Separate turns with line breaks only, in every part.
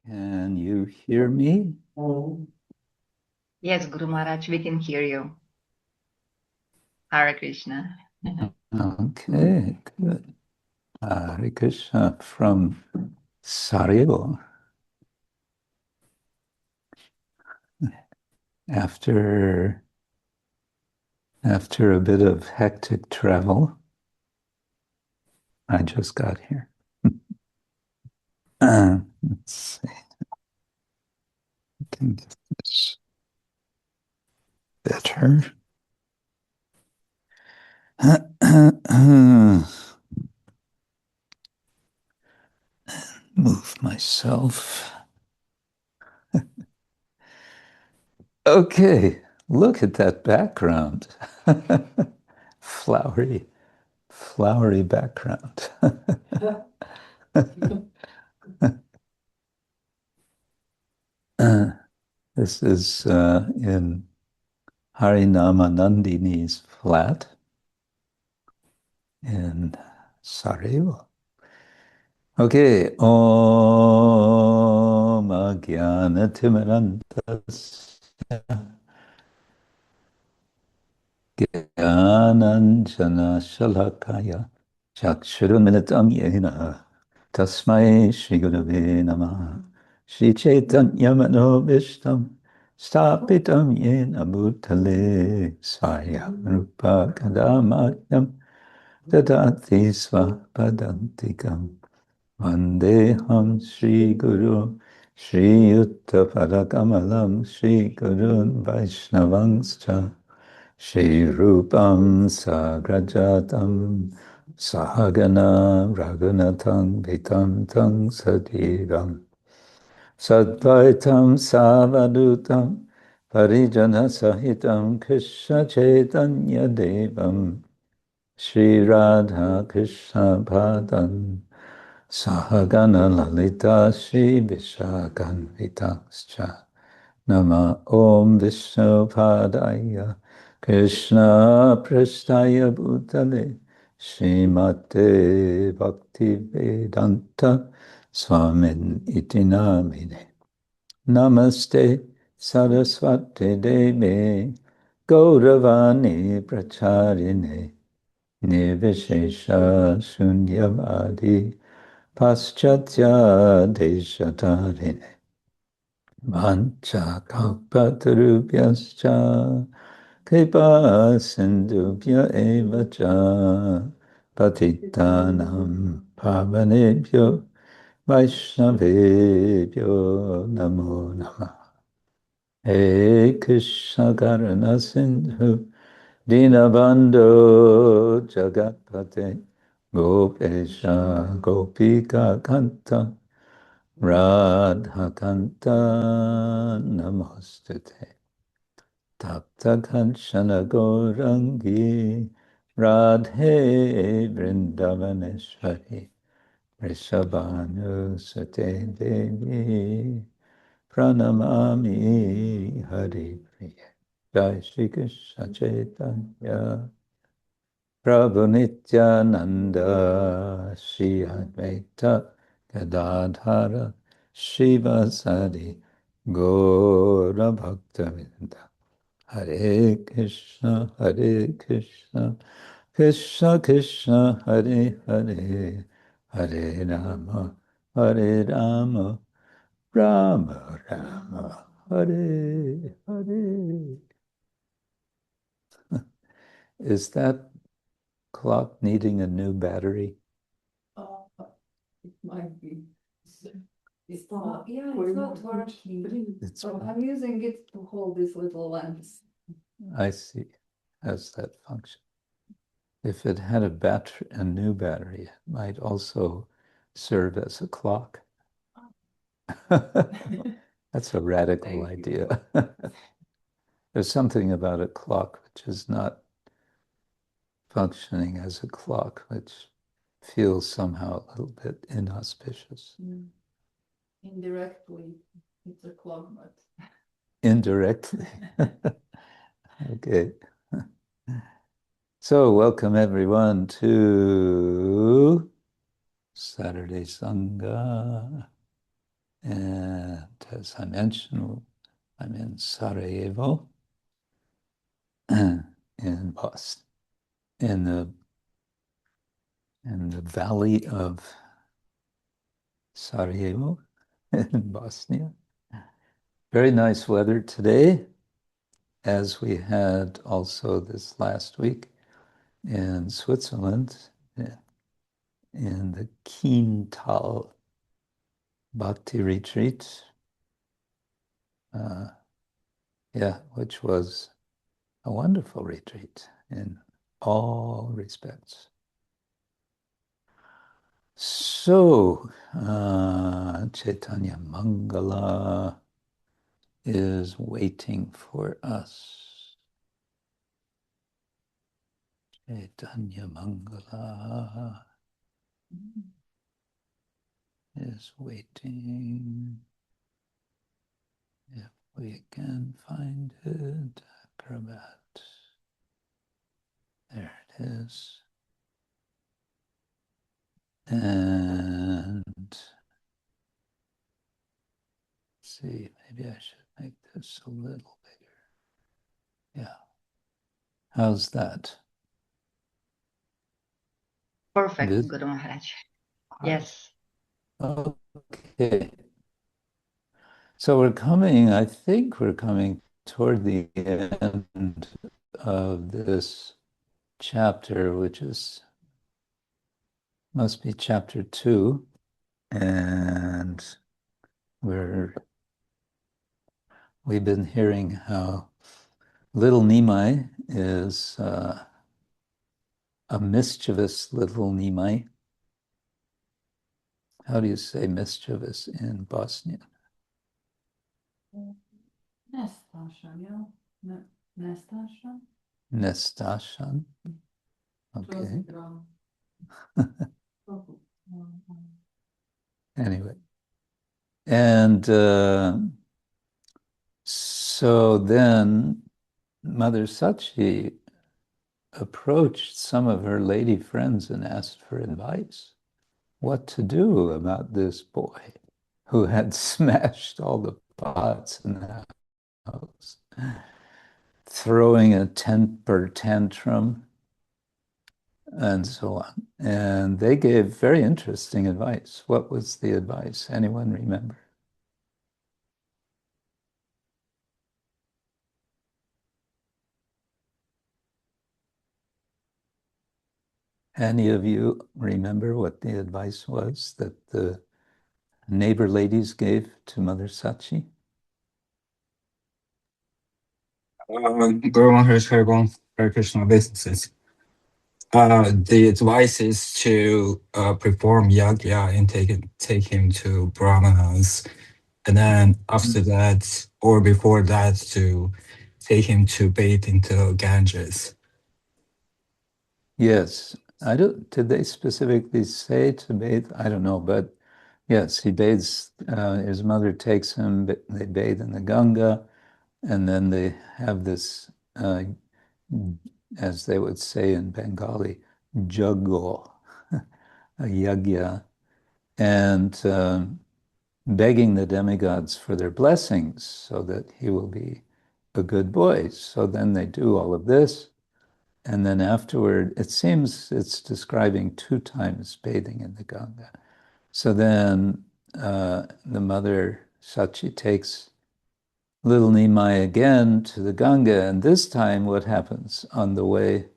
Can you hear me?
Yes, Guru Maharaj, we can hear you. Hare Krishna.
Okay, good. Hare Krishna from Sarajevo. After a bit of hectic travel, I just got here. Let's see. I can get this better. Move myself. Okay, look at that background. Flowery background. This is in Harinama Nandini's flat in Sarajevo. Okay, Om Ajnana-timirandasya Jnananjana Shalakaya Chakshurumilitam Yena Tasmai Shri Gurave Namaha Shri Caitanya-bhagavata Stapitam Yena Bhutale Swayam Rūpa Kadamatyam Dadati Svapadantikam Vandeham Shri Guru Shri Yuttapadakammalam Shri Gurun Vaishnavangscha Shri Rūpam Sagrajatam Sahagana Raghunatam Vitam Tang Sadiram Sadvaitam Savadutam Parijana Sahitam Krishna Caitanya-devam Shri Radha Krishna Padam Sahagana Lalita Shri Vishakhanvitangscha Nama Om Vishnu Padaya Krishna Prasthaya Bhutale Srimate Bhakti Vedanta Swamin iti namine Namaste Saraswati Devi Gauravani Pracharine Nirvishesha Shunyavadi Paschatya Deshatarine Vancha kalpatarubhyascha kripa sindhubhya evacha patitanam pavanebhyo vaishnavebhyo namo namah. Hey Krishna karuna sindhu dinabandho jagatpate gopesha gopika kanta Radhakanta Namostute Tapta Kanchana Gaurangi Radhe Vrindavaneshwari Rishabhanu Sute Devi Pranamami Hari Priya Jai Shri Krishna Chaitanya Prabhu Nityananda Shri Advaita Gadadhara Shivasadi Gora Bhaktavinda Hare Krishna Krishna Krishna Hare Hare Hare Rama Rama Rama Hare Hare. Is that clock needing a new battery?
It might be. It's not working. I'm using it to hold these little lamps.
I see. How's that function? If it had a new battery, it might also serve as a clock. That's a radical idea. There's something about a clock which is not functioning as a clock, which feels somehow a little bit inauspicious.
Indirectly, it's a clock, but
Indirectly. Okay. So welcome everyone to Saturday Sanga. And as I mentioned, I'm in Sarajevo, in Bosnia, in the valley of Sarajevo in Bosnia. Very nice weather today, as we had also this last week in Switzerland, in the Kiental Bhakti retreat, which was a wonderful retreat in all respects. So, Chaitanya Mangala is waiting for us. Chaitanya Mangala is waiting. If we can find it, acrobat. There it is. And let's see, maybe I should make this a little bigger. Yeah. How's that?
Perfect,
Good?
Guru Maharaj. Yes.
Okay. So I think we're coming toward the end of this chapter, which must be chapter 2. And we've been hearing how little Nimai is a mischievous little Nimai. How do you say mischievous in Bosnian?
Nestashan, yeah. Nestashan.
Nestashan. Okay. Anyway. And so then Mother Sachi approached some of her lady friends and asked for advice. What to do about this boy who had smashed all the pots in the house, throwing a temper tantrum, and so on. And they gave very interesting advice. What was the advice? Anyone remember? Any of you remember what the advice was that the neighbor ladies gave to Mother Sachi?
Guru Maharaj Hare Krishna businesses. The advice is to perform yajna and take him to brahmanas, and then after that or before that to take him to bathe into Ganges.
Yes. Did they specifically say to bathe? I don't know, but yes, he bathes, his mother takes him, they bathe in the Ganga, and then they have this, as they would say in Bengali, juggle, a yagya, and begging the demigods for their blessings so that he will be a good boy. So then they do all of this. And then afterward, it seems it's describing 2 times bathing in the Ganga. So then the mother Sachi takes little Nimai again to the Ganga, and this time what happens on the way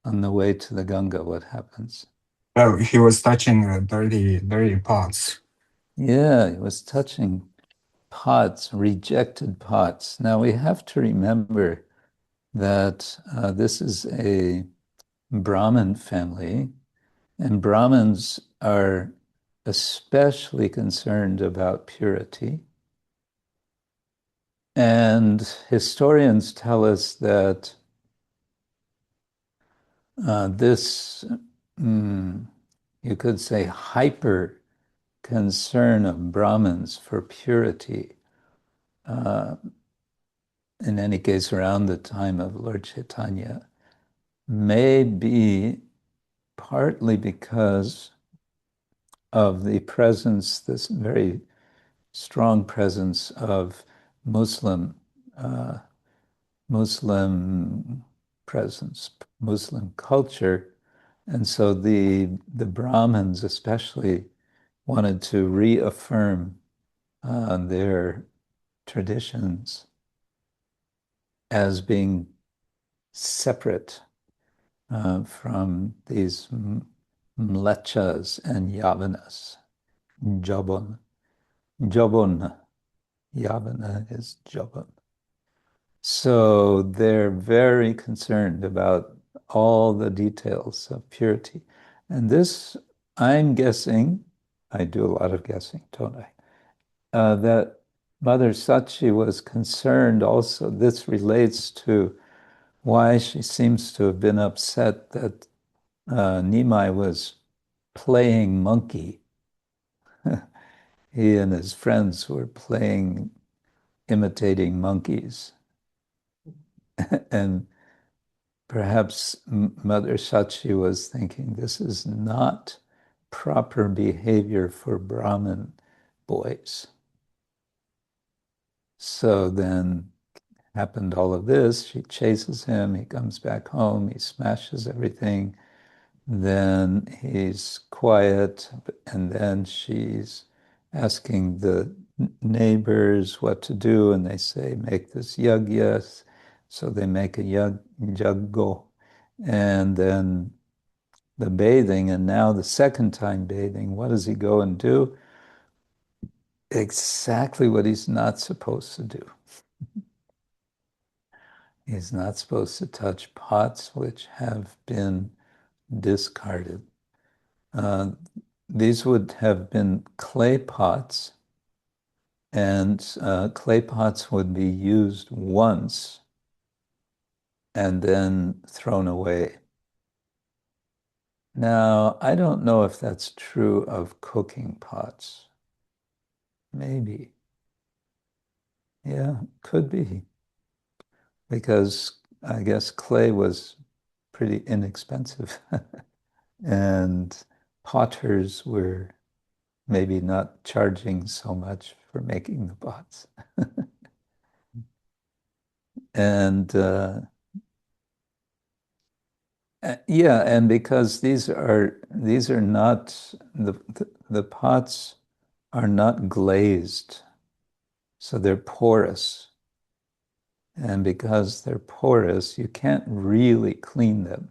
to the Ganga? What happens?
Oh, he was touching dirty pots.
Yeah, he was touching pots, rejected pots. Now we have to remember that this is a Brahmin family, and Brahmins are especially concerned about purity. And historians tell us that this, you could say, hyper concern of Brahmins for purity, in any case around the time of Lord Chaitanya, may be partly because of the presence, this very strong presence of Muslim presence, Muslim culture. And so the Brahmins especially wanted to reaffirm their traditions as being separate from these mlechas and yavanas. Jabon. Yavana is Jabon. So they're very concerned about all the details of purity. And this, I'm guessing, I do a lot of guessing, don't I? That Mother Sachi was concerned also. This relates to why she seems to have been upset that Nimai was playing monkey. He and his friends were imitating monkeys. And perhaps Mother Sachi was thinking, this is not proper behavior for Brahmin boys. So then happened all of this. She chases him. He comes back home. He smashes everything. Then he's quiet. And then she's asking the neighbors what to do. And they say, make this yagya. So they make a yaggo. And then the bathing. And now the second time bathing, what does he go and do? Exactly what he's not supposed to do. He's not supposed to touch pots which have been discarded. These would have been clay pots, and clay pots would be used once and then thrown away. Now, I don't know if that's true of cooking pots. Maybe. Yeah, could be. Because I guess clay was pretty inexpensive. And potters were maybe not charging so much for making the pots. And yeah, and because these are not, the pots are not glazed, so they're porous. And because they're porous, you can't really clean them.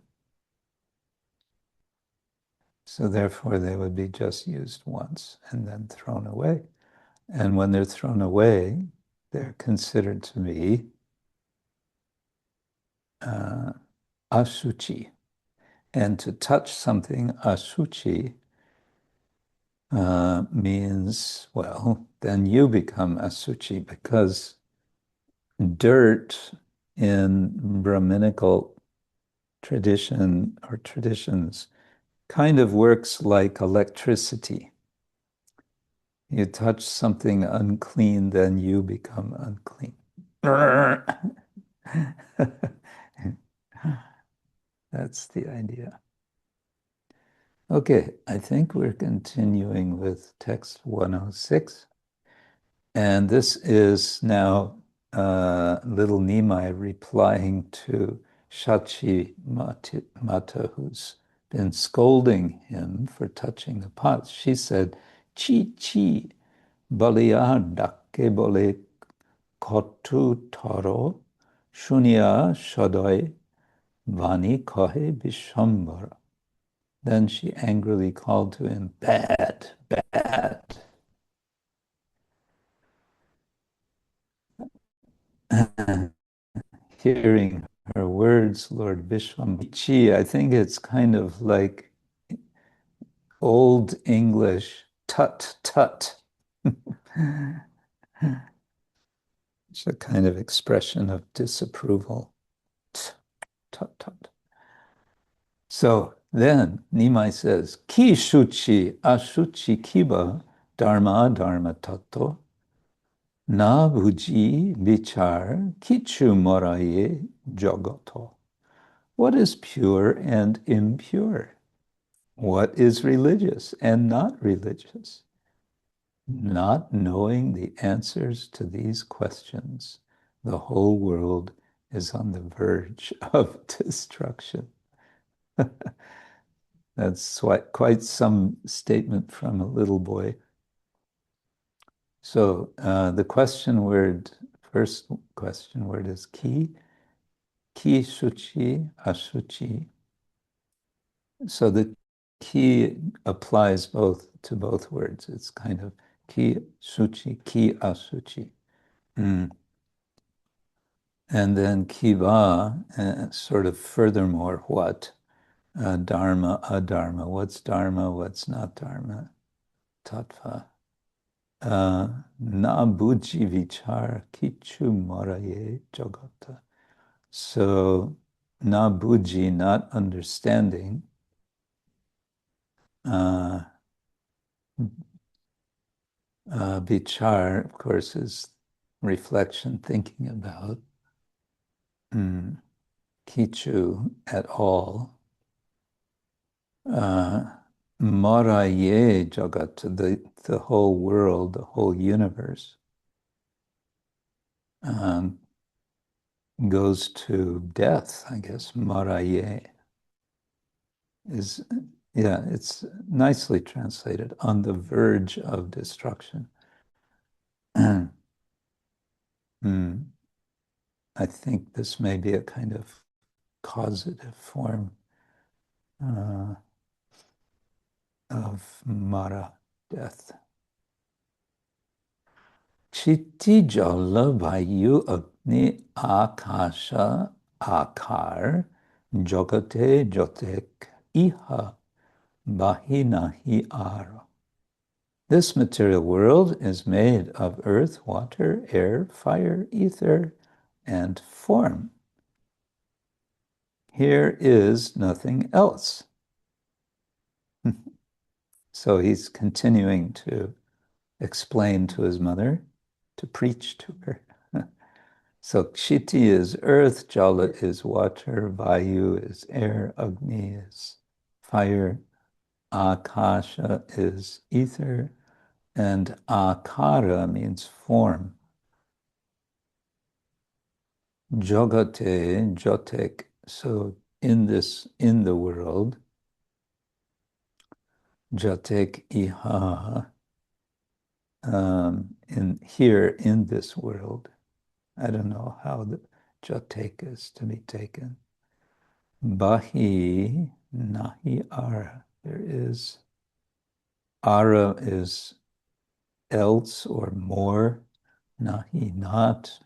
So therefore, they would be just used once and then thrown away. And when they're thrown away, they're considered to be asuchi. And to touch something asuchi means, well, then you become asuchi, because dirt in Brahminical tradition or traditions kind of works like electricity. You touch something unclean, then you become unclean. That's the idea. Okay, I think we're continuing with text 106. And this is now little Nimai replying to Shachi Mata, who's been scolding him for touching the pots. She said, Chi chi baliya dakke bole kotu taro shunya shodoi vani kohe bishambara. Then she angrily called to him, bad, bad. Hearing her words, Lord Vishwamchi, I think it's kind of like Old English, tut, tut. It's a kind of expression of disapproval. Tut, tut. So then Nimai says, Ki shuchi ashuchi kiba dharma dharma tato na bhuji vichar kichu moraye jogoto. What is pure and impure? what is religious and not religious. Not knowing the answers to these questions, the whole world is on the verge of destruction. That's quite some statement from a little boy. So the first question word is ki shuchi, ashuchi. So the ki applies to both words. It's kind of ki shuchi, ki ashuchi. And then kiva, sort of furthermore, what? Dharma, adharma. What's dharma, what's not dharma? Tattva. Na buddhi vichar kichu maraye jagata. So, na buddhi, not understanding. Vichar, of course, is reflection, thinking about. Kichu, at all. Maraye jagat, the whole world, the whole universe, goes to death, I guess. Maraye is, it's nicely translated, on the verge of destruction. I think this may be a kind of causative form of Mara, death. Chitti jala vayu agni akasha akar jagate jotek iha bahinahi ara. This material world is made of earth, water, air, fire, ether, and form. Here is nothing else. So he's continuing to explain to his mother, to preach to her. So Kshiti is earth, Jala is water, Vayu is air, Agni is fire, Akasha is ether, and Akara means form. Jogate, Jotek, so in the world, Jotek Iha, in this world. I don't know how the Jotek is to be taken. Bahi nahi ara. There is, ara is else or more, nahi not.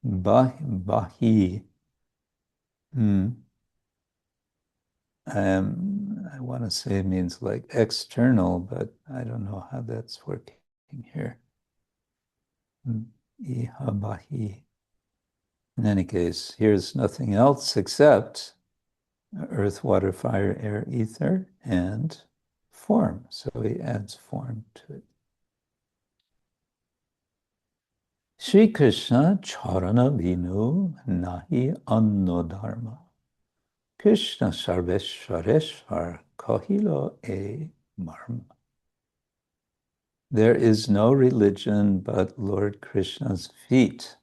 Bahi. I want to say it means like external, but I don't know how that's working here. Iha bahi. In any case, here's nothing else except earth, water, fire, air, ether, and form. So he adds form to it. Sri Krishna charana vinu nahi anno dharma. Krishna sarveshwareshwar kahilo e marma. There is no religion but Lord Krishna's feet.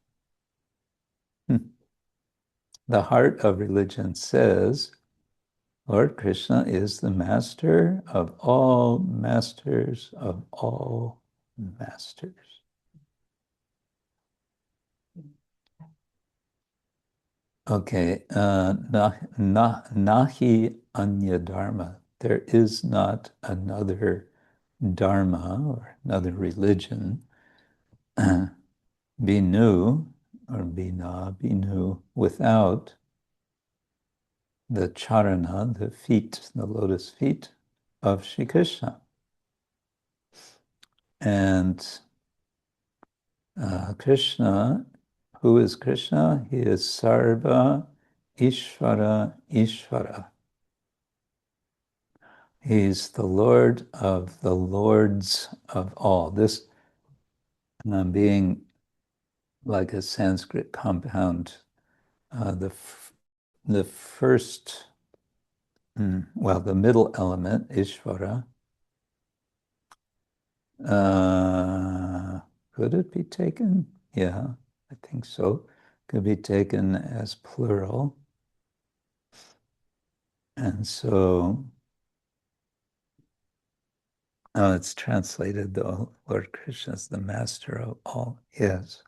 The heart of religion says, Lord Krishna is the master of all masters of all masters. Okay, nahi anya dharma. There is not another dharma or another religion. Binu or binu, without the charana, the feet, the lotus feet of Shri Krishna. And Krishna, who is Krishna? He is Sarva Ishvara Ishvara. He's the Lord of the lords of all. This being like a Sanskrit compound, the first well, the middle element, Ishvara, could it be taken? Yeah, I think so. Could be taken as plural. And so, it's translated though, Lord Krishna is the master of all. Yes.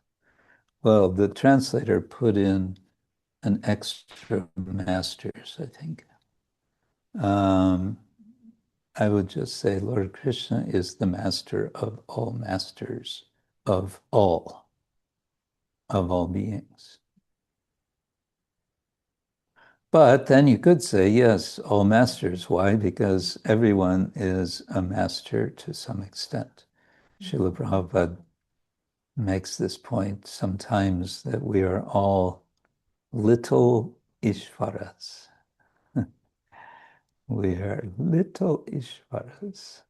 Well, the translator put in an extra masters, I think. I would just say Lord Krishna is the master of all masters, of all beings. But then you could say, yes, all masters. Why? Because everyone is a master to some extent. Srila Prabhupada makes this point sometimes that we are all little Ishvaras. We are little Ishvaras.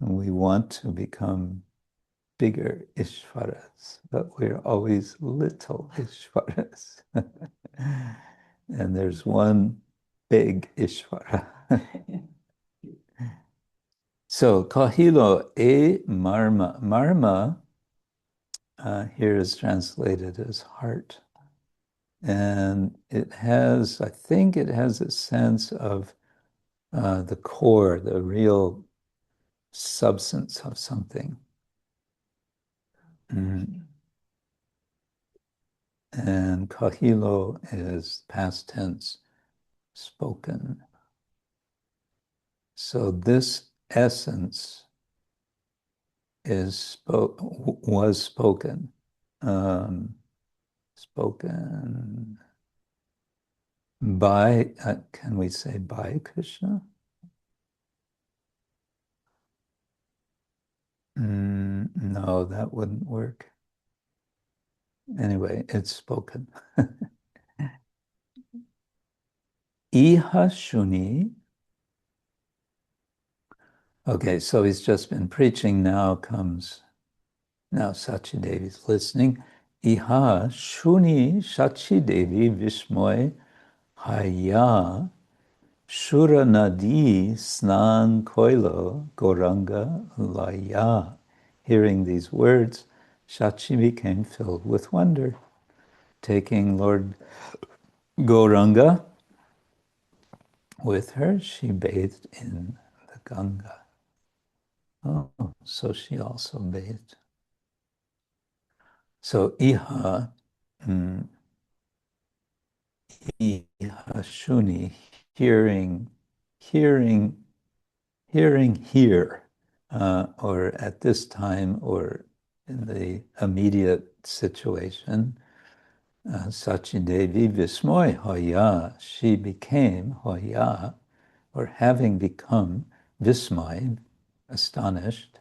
We want to become bigger Ishvaras, but we're always little Ishvaras. And there's one big Ishvara. So, kahilo e marma. Marma here is translated as heart. And it has, I think it has a sense of the core, the real substance of something. And kahilo is past tense, spoken. So this essence was spoken. Spoken by, can we say by Krishna? No, that wouldn't work. Anyway, it's spoken. Iha shuni. Okay, so he's just been preaching. Now Sachi Devi's listening. Iha shuni Sachi Devi Vishmoy Haya Shura Nadi Snan Koilo Goranga Laya. Hearing these words, Shachi became filled with wonder. Taking Lord Gauranga with her, she bathed in the Ganga. Oh, so she also bathed. So Iha Shuni, hearing here, or at this time, or in the immediate situation, Sachi Devi Vismoy Hoya, she became Hoya, or having become Vismay, astonished.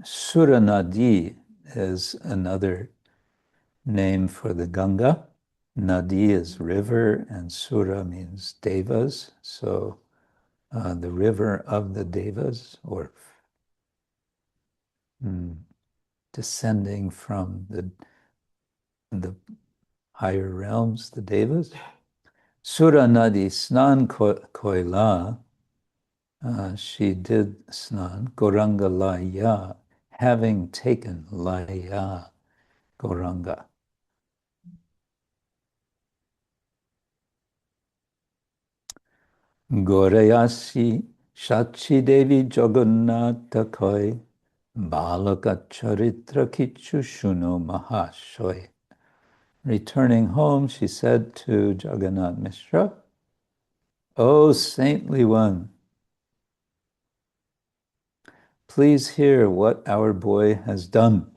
Suranadi is another name for the Ganga. Nadi is river, and Sura means devas. So the river of the devas, or descending from the higher realms, the devas. Sura Nadi Snan Koila, she did Snan, Goranga Laya, having taken Laya, Goranga. Gorayasi Shachi Devi Jagannatha Koi Balaka-charitra Kichu Shuno Mahashoy. Returning home, she said to Jagannath Mishra, "O saintly one, please hear what our boy has done."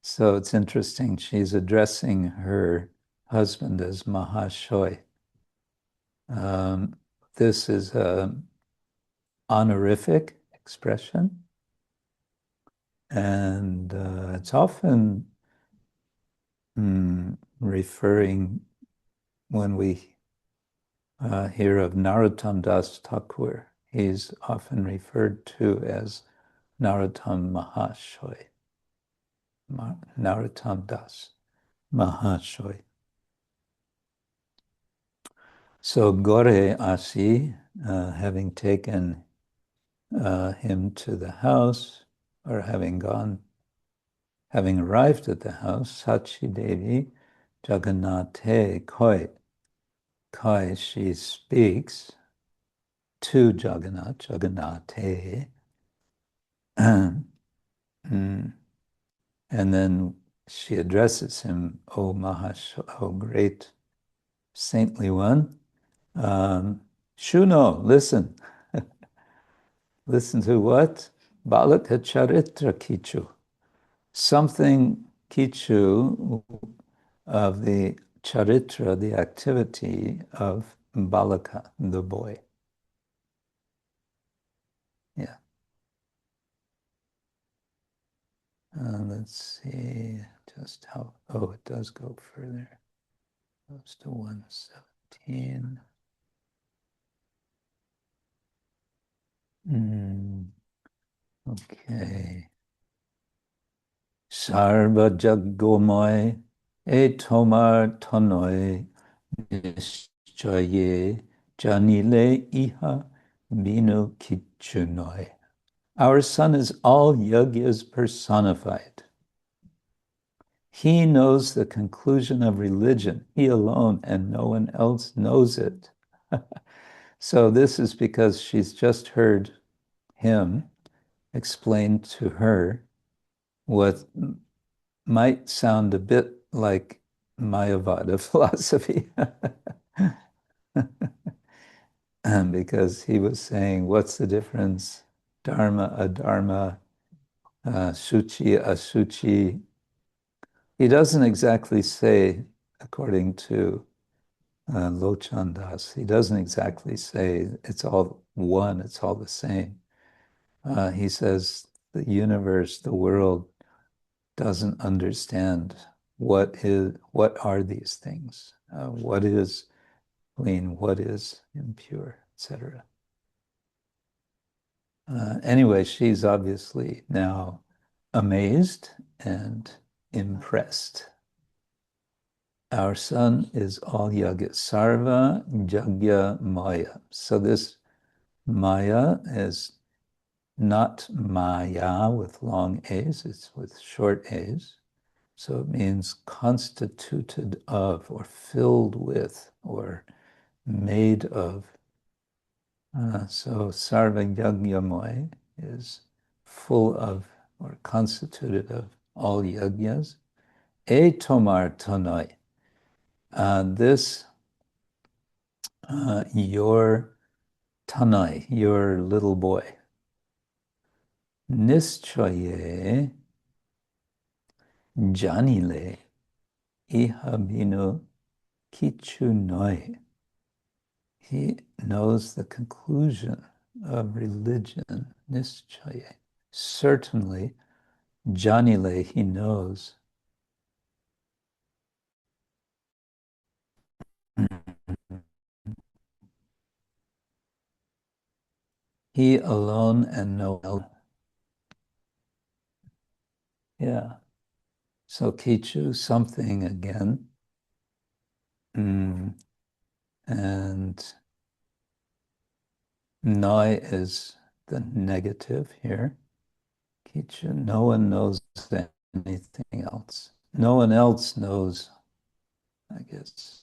So it's interesting, she's addressing her husband as Mahashoy. This is an honorific expression, and it's often referring, when we hear of Narottam Das Thakur, he's often referred to as Narottam Mahashoy. Narottam Das Mahashoy. So Gore Asi, having taken him to the house, or having arrived at the house, Sachi Devi Jagannathe Koi. Koi, she speaks to Jagannathe. And then she addresses him, O O great saintly one. Shuno, listen. Listen to what? Balaka-charitra kichu. Something kichu of the charitra, the activity of balaka, the boy. Yeah. Let's see just how, it does go further. Goes to 117. Okay. Sarva Jagomai Tomar Tanoi Nischaye Janile Iha Binu Kichunoi. Our son is all yagyas personified. He knows the conclusion of religion, he alone, and no one else knows it. So this is because she's just heard him explain to her what might sound a bit like Mayavada philosophy. Because he was saying, what's the difference? Dharma, adharma, suchi, asuchi. He doesn't exactly say, according to Lochan Das, he doesn't exactly say it's all one, it's all the same. He says the universe, the world, doesn't understand what are these things, what is clean, what is impure, etc. Anyway, she's obviously now amazed and impressed. Our son is all yaga, sarva jagya maya. So this maya is not maya with long A's, it's with short A's. So it means constituted of, or filled with, or made of. So sarva yagyamoy is full of, or constituted of, all yagyas. E tomar tanoi. This, your tanai, your little boy. Nischaye janile ihabino kichunoi. He knows the conclusion of religion, nischaya. Certainly, janile, he knows. He alone and no one. Yeah. So kichu, something again. And noi is the negative here. Kichu, no one knows anything else. No one else knows, I guess.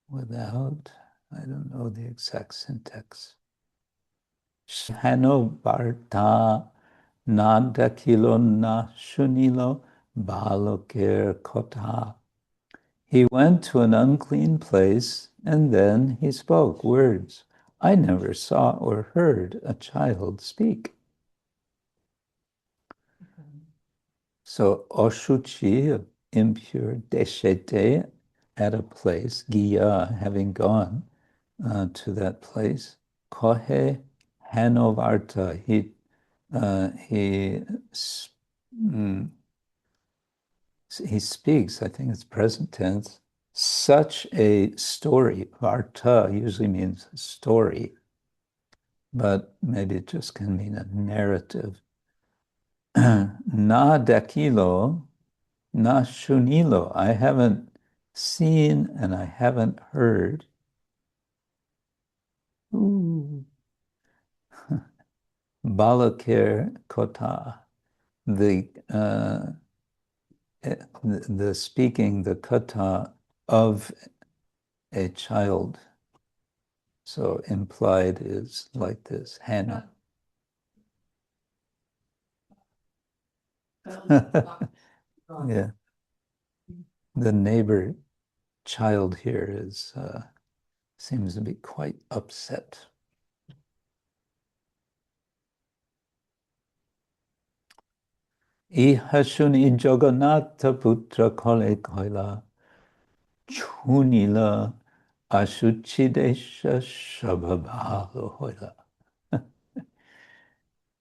Without, I don't know the exact syntax. Hano Barta Nadakilo na Shunilo Baloker Kota. He went to an unclean place and then he spoke words. I never saw or heard a child speak. So Oshuchi, impure, deshete, at a place, Giya, having gone to that place, Kohe Hanovarta, he speaks, I think it's present tense, such a story. Varta usually means story. but maybe it just can mean a narrative. Na dakilo, na shunilo. I haven't seen and I haven't heard. Ooh. Balakir kota, the speaking, the kata of a child. So implied is like this, Hannah. Yeah. The neighbor child here is seems to be quite upset. Ihashuni Jagannatha putra kole koila chunila ashuchidesha shabhabhalo hoila.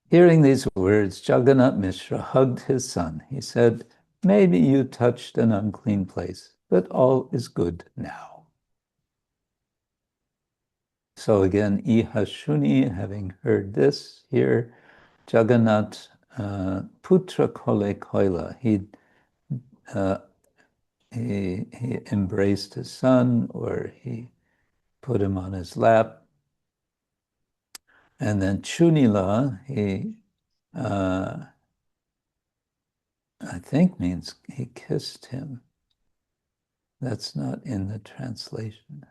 Hearing these words, Jagannath Mishra hugged his son. He said, "Maybe you touched an unclean place, but all is good now." So again, Ihashuni, having heard this here, Jagannath putra kole koila, he embraced his son, or he put him on his lap. And then Chunila, he, I think means he kissed him. That's not in the translation.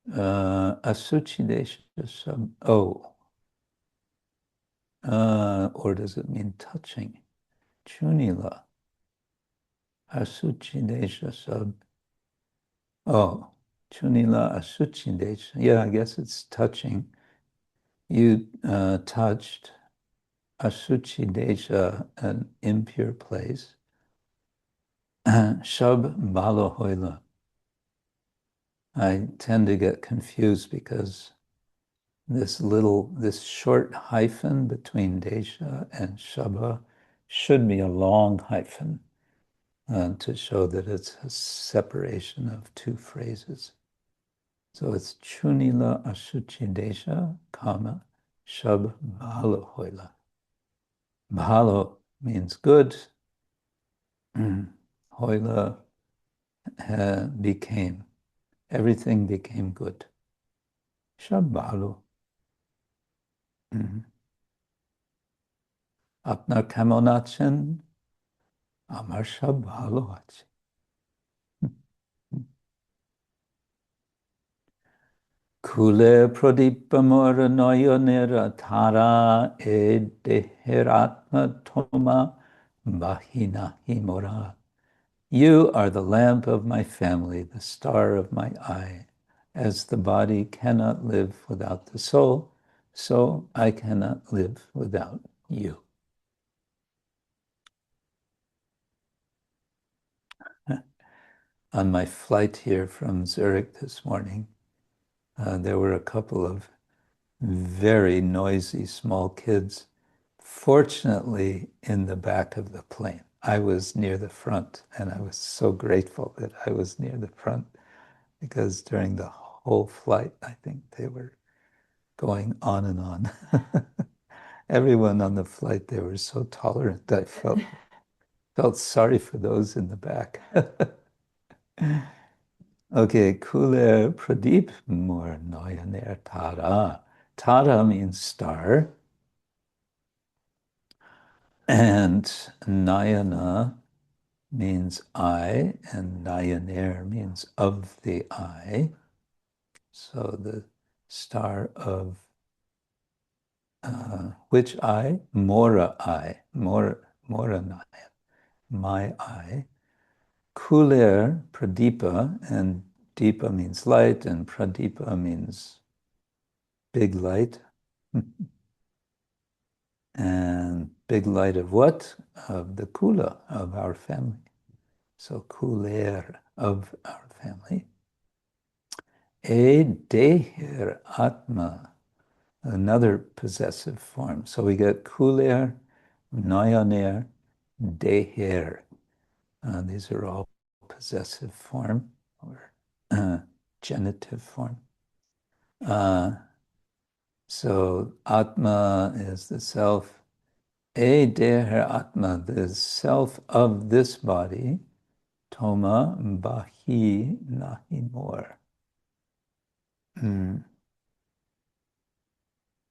Asuchidesha sab, or does it mean touching? Chunila. Asuchidesha sab. Oh, Chunila asuchidesha. Yeah, I guess it's touching. You touched asuchidesha, an impure place. Shab balahoila. I tend to get confused because this short hyphen between desha and shaba should be a long hyphen to show that it's a separation of two phrases. So it's chunila asuchi desha, comma, shab bhalo hoila. Bhalo means good. Hoila became. Everything became good. Shab bhalo. Apnar kemon achen, amar shab bhalo achen. Kule pradipamora noyonera tara e deheratma toma bahina himora. You are the lamp of my family, the star of my eye. As the body cannot live without the soul, so I cannot live without you. On my flight here from Zurich this morning, there were a couple of very noisy small kids, fortunately in the back of the plane. I was near the front, and I was so grateful that I was near the front, because during the whole flight, I think they were going on and on. Everyone on the flight, they were so tolerant. I felt sorry for those in the back. Okay, kuler pradip mur noyaner tara. Tara means star. And nayana means eye, and nayaner means of the eye. So the star of which eye? Mora eye. Mora nayan. My eye. Kuler pradipa, and deepa means light, and pradipa means big light. And big light of what? Of the kula, of our family. So kuler, of our family. E deher atma, another possessive form. So we get kuler, nayaner, deher. These are all possessive form, or genitive form. So Atma is the self. E deher Atma, the self of this body. Toma bahi nahi more.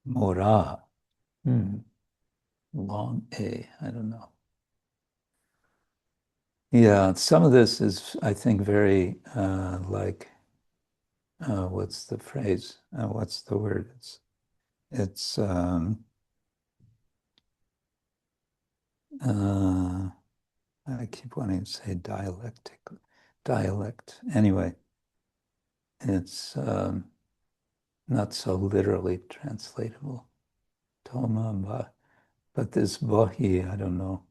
Mora. Long A, I don't know. Yeah, some of this is, I think, very like, what's the phrase? What's the word? It's I keep wanting to say dialect. Anyway, it's not so literally translatable. Toma, but this bohi, I don't know.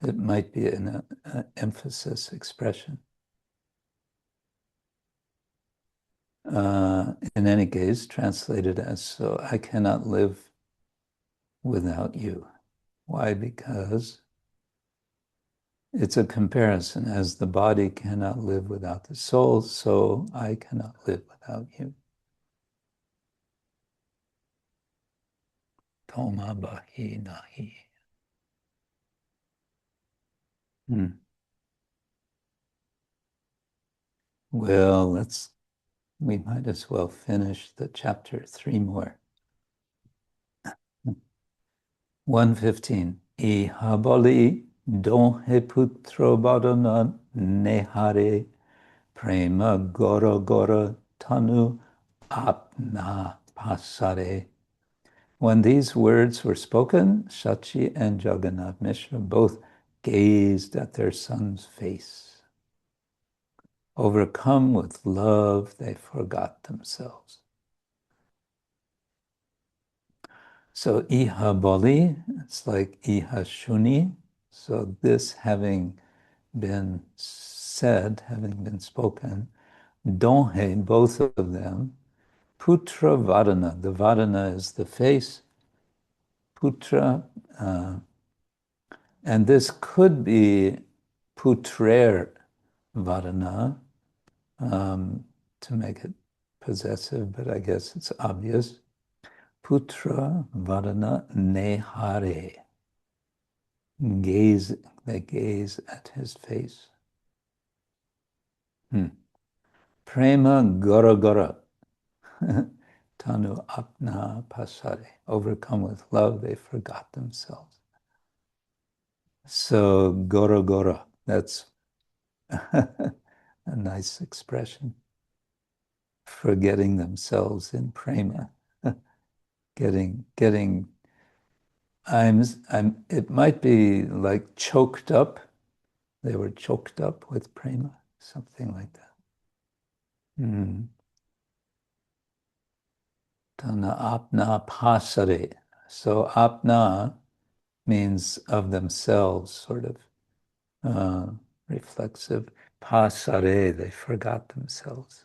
It might be an emphasis expression. In any case, translated as, so I cannot live without you. Why? Because it's a comparison. As the body cannot live without the soul, so I cannot live without you. Toma bahi nahi. Well, we might as well finish the chapter 3 more. 115. Ihabali donhe putro badana nehare prema gora gora tanu apna pasare. When these words were spoken, Shachi and Jagannath Mishra both gazed at their son's face. Overcome with love, they forgot themselves. So Iha Bali, it's like Iha Shuni. So this having been said, having been spoken, Donhe, both of them, Putra Vadana. The Vadana is the face. Putra, and this could be Putrer Vadana, to make it possessive, but I guess it's obvious. Putra Vadana Nehare. They gaze at his face. Prema Gora Gora. Tanu Apna Pasare. Overcome with love, they forgot themselves. So Gora Gora, that's a nice expression. Forgetting themselves in prema. It might be like choked up. They were choked up with prema, something like that. Tana apna pasare. So apna means of themselves, sort of reflexive. Pasare, they forgot themselves.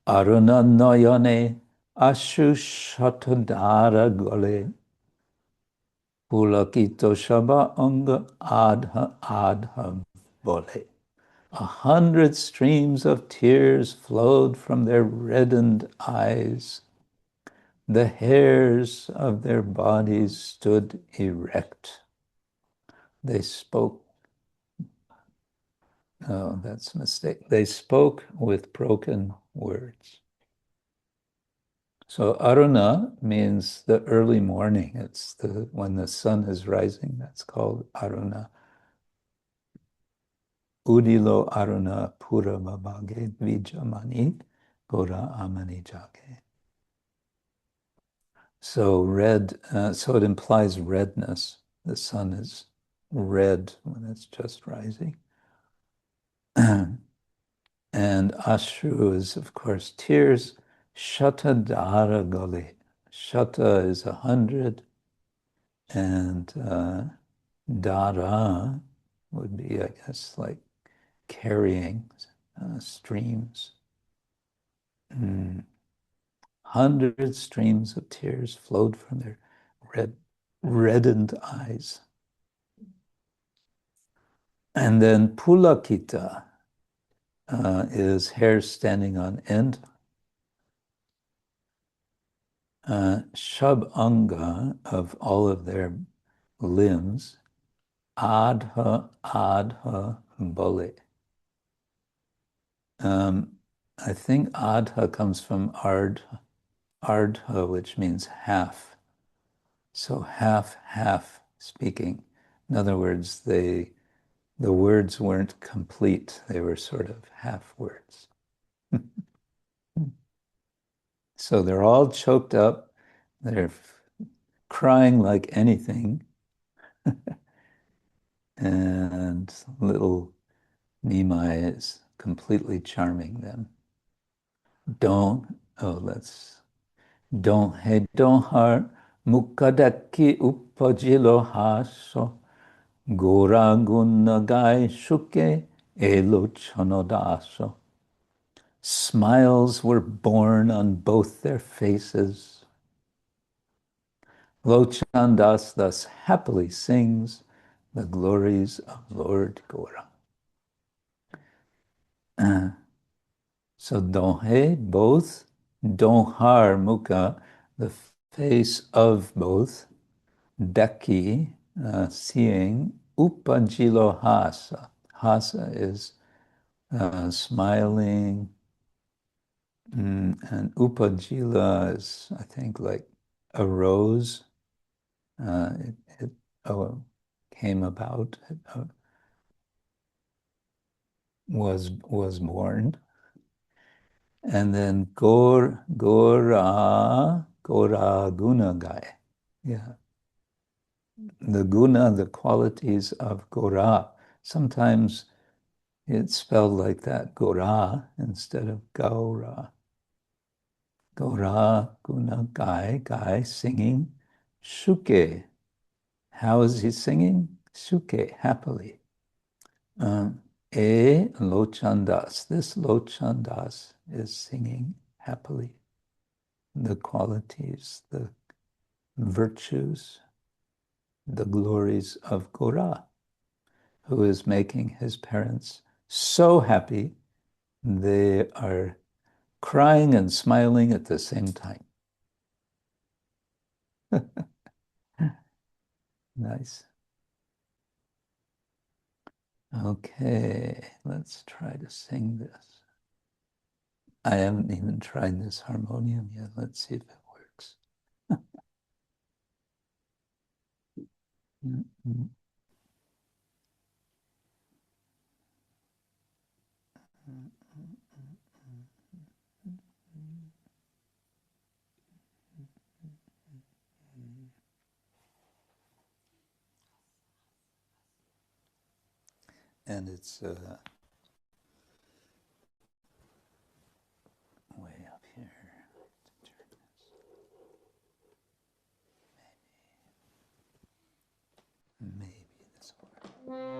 Aruna noyane ashu shatadara gole. Pulakito shaba anga adha bole. 100 streams of tears flowed from their reddened eyes. The hairs of their bodies stood erect. They spoke. Oh, that's a mistake. They spoke with broken words. So Aruna means the early morning. It's when the sun is rising. That's called Aruna. Udilo Aruna Pura Babage Vijamani Gora Amani Jage. So red, so it implies redness. The sun is red when it's just rising. And Ashru is, of course, tears. Shata Dara Goli. Shata is 100. And Dara would be, I guess, like carrying streams. 100 streams of tears flowed from their reddened eyes. And then Pulakita, is hair standing on end. Shab-anga, of all of their limbs, adha bole. I think adha comes from ardha, which means half. So half speaking. In other words, the words weren't complete. They were sort of half words. So they're all choked up. They're crying like anything. And little Nimai is completely charming them. Don't har mukadaki upajilo haso goragunagai shuke elochanodaso. Smiles were born on both their faces. Lochandas thus happily sings the glories of Lord Gora. So Donhe, both, Donhar Mukha, the face of both, Daki, seeing, Upajilo Hasa. Hasa is smiling, and Upajila is, I think, like a rose. It came about, was born. And then Gora Guna Gai. Yeah. The guna, the qualities of Gora. Sometimes it's spelled like that, Gora, instead of Gaura. Gora Guna Gai, singing. Shuke. How is he singing? Shuke, happily. Lochandas. This Lochandas is singing happily. The qualities, the virtues, the glories of Gora, who is making his parents so happy they are crying and smiling at the same time. Nice. Okay, let's try to sing this. I haven't even tried this harmonium yet. Let's see if it works. And it's way up here. Maybe this will.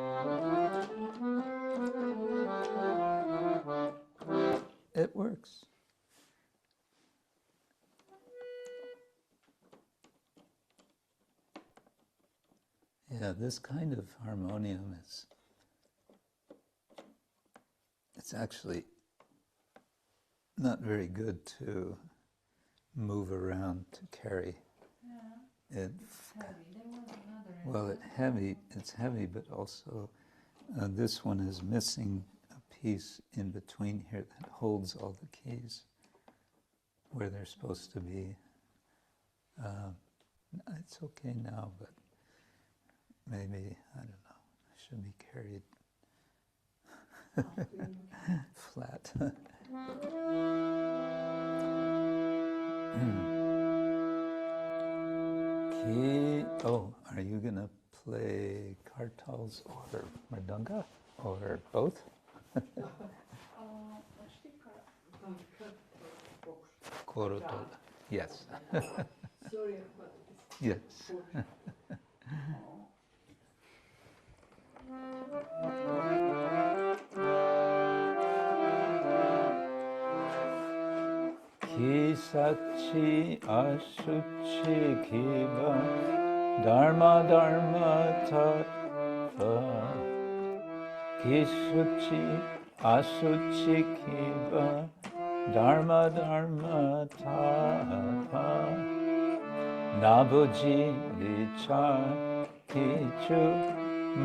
It works. Yeah, this kind of harmonium is, it's actually not very good to move around to carry. Yeah, it's heavy. There was another. Well, it's heavy, but also this one is missing a piece in between here that holds all the keys where they're supposed to be. It's okay now, but maybe, I don't know, it should be carried flat. Are you going to play kartals or mridanga or both? Korotola. Yes.
Sorry about this.
Yes. Kisachi ashuchi kiba dharma tattva Kishuchi asuchikiva dharma dharma tapa nabuji vichar kichu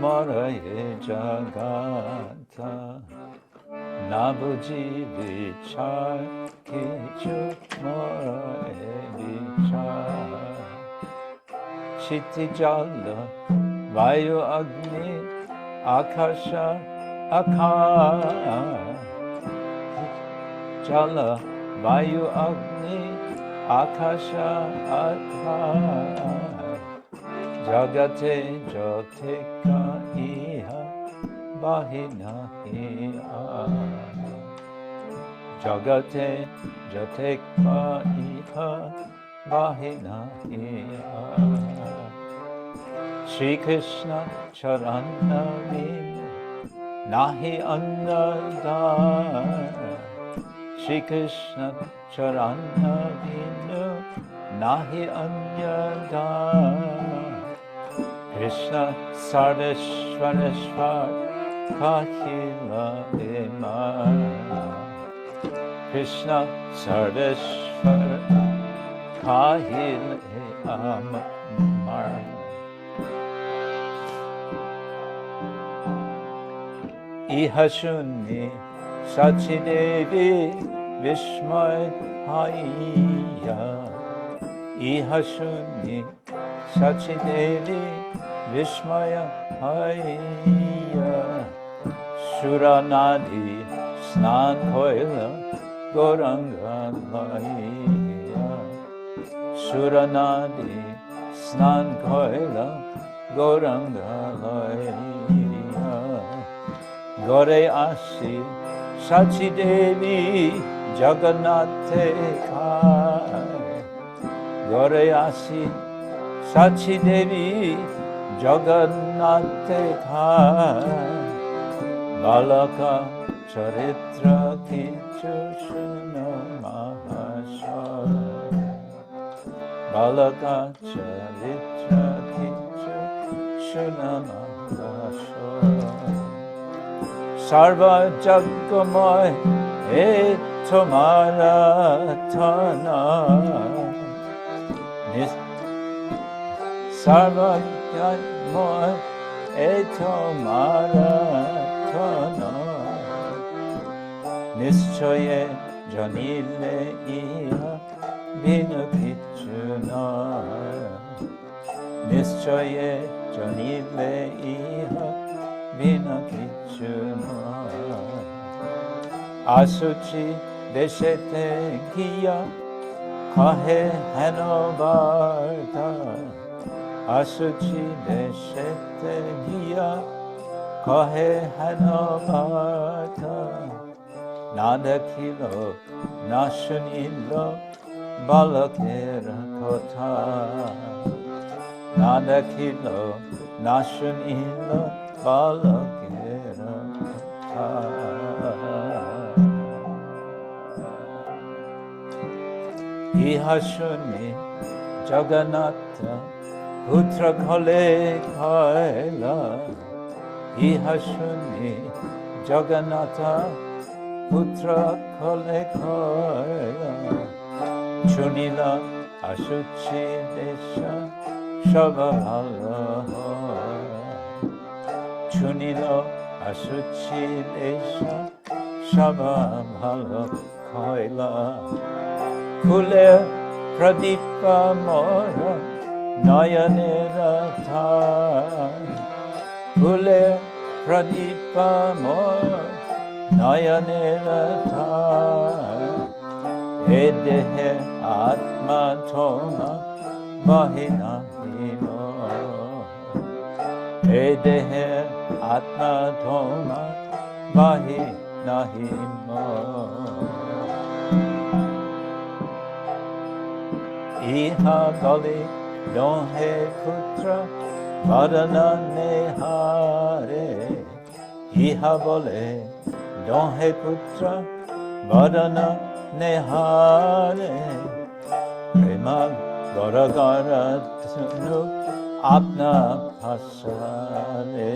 moraye jagata nabuji vichar kichu moraye vichar Chiti jala vayu agni akasha akar jala vayu agni akasha akar jagate jateka iha bahina iha jagate jateka iha bahina iha Shri Krishna Charanavin Nahi Annadar Shri Krishna Charanavinu Nahi Anyadar Krishna Sarveshwareshwar Kahila Emar Krishna Sarveshwar Kahila Amar Iha Shunni Sachidevi Vishmay Haiya Iha Shunni Sachidevi Vishmaya Haiya Suranadi Snan Koila Goranga Laiya Suranadi Snan Koila Goranga Laiya Gore Asi Sachi Devi Jagannathe Kai Gore Asi Sachi Devi Jagannathe Kai Balaka Charitra Kichu Shuna Mahashaya Balaka Charitra Kichu Shuna Mahashaya Sarva Jagamoy Etomara Tana Sarva Jagamoy Etomara Tana Nischoye Janile Iha Binakichuna Nischoye Janile Iha Binakichuna Asuchi Deshete Kiya Kahe Hanovarta Asuchi Deshete Kiya Kahe Hanovarta Nadakilo Nashunilo Balakera Kota Nadakilo Nashunilo Balakera Ihashuni Jagannatha Putra Kale Kaila Ihashuni Jagannatha Putra Kale Kaila Chunila Ashuchi Desha Shavala Chunilo Asuchi Desha Shabamhala Kaila Kule Pradipa Mora Nayanera Thai Kule Pradipa Mora Nayanera Thai Edehe Atma Toma Mahina Himo Edehe Atma Thoma Mahina Himo Iha Gali Donhe Putra Varana Nehare Iha Bole Donhe Putra Varana Nehare Prema Garagara Tanu Apna Pasare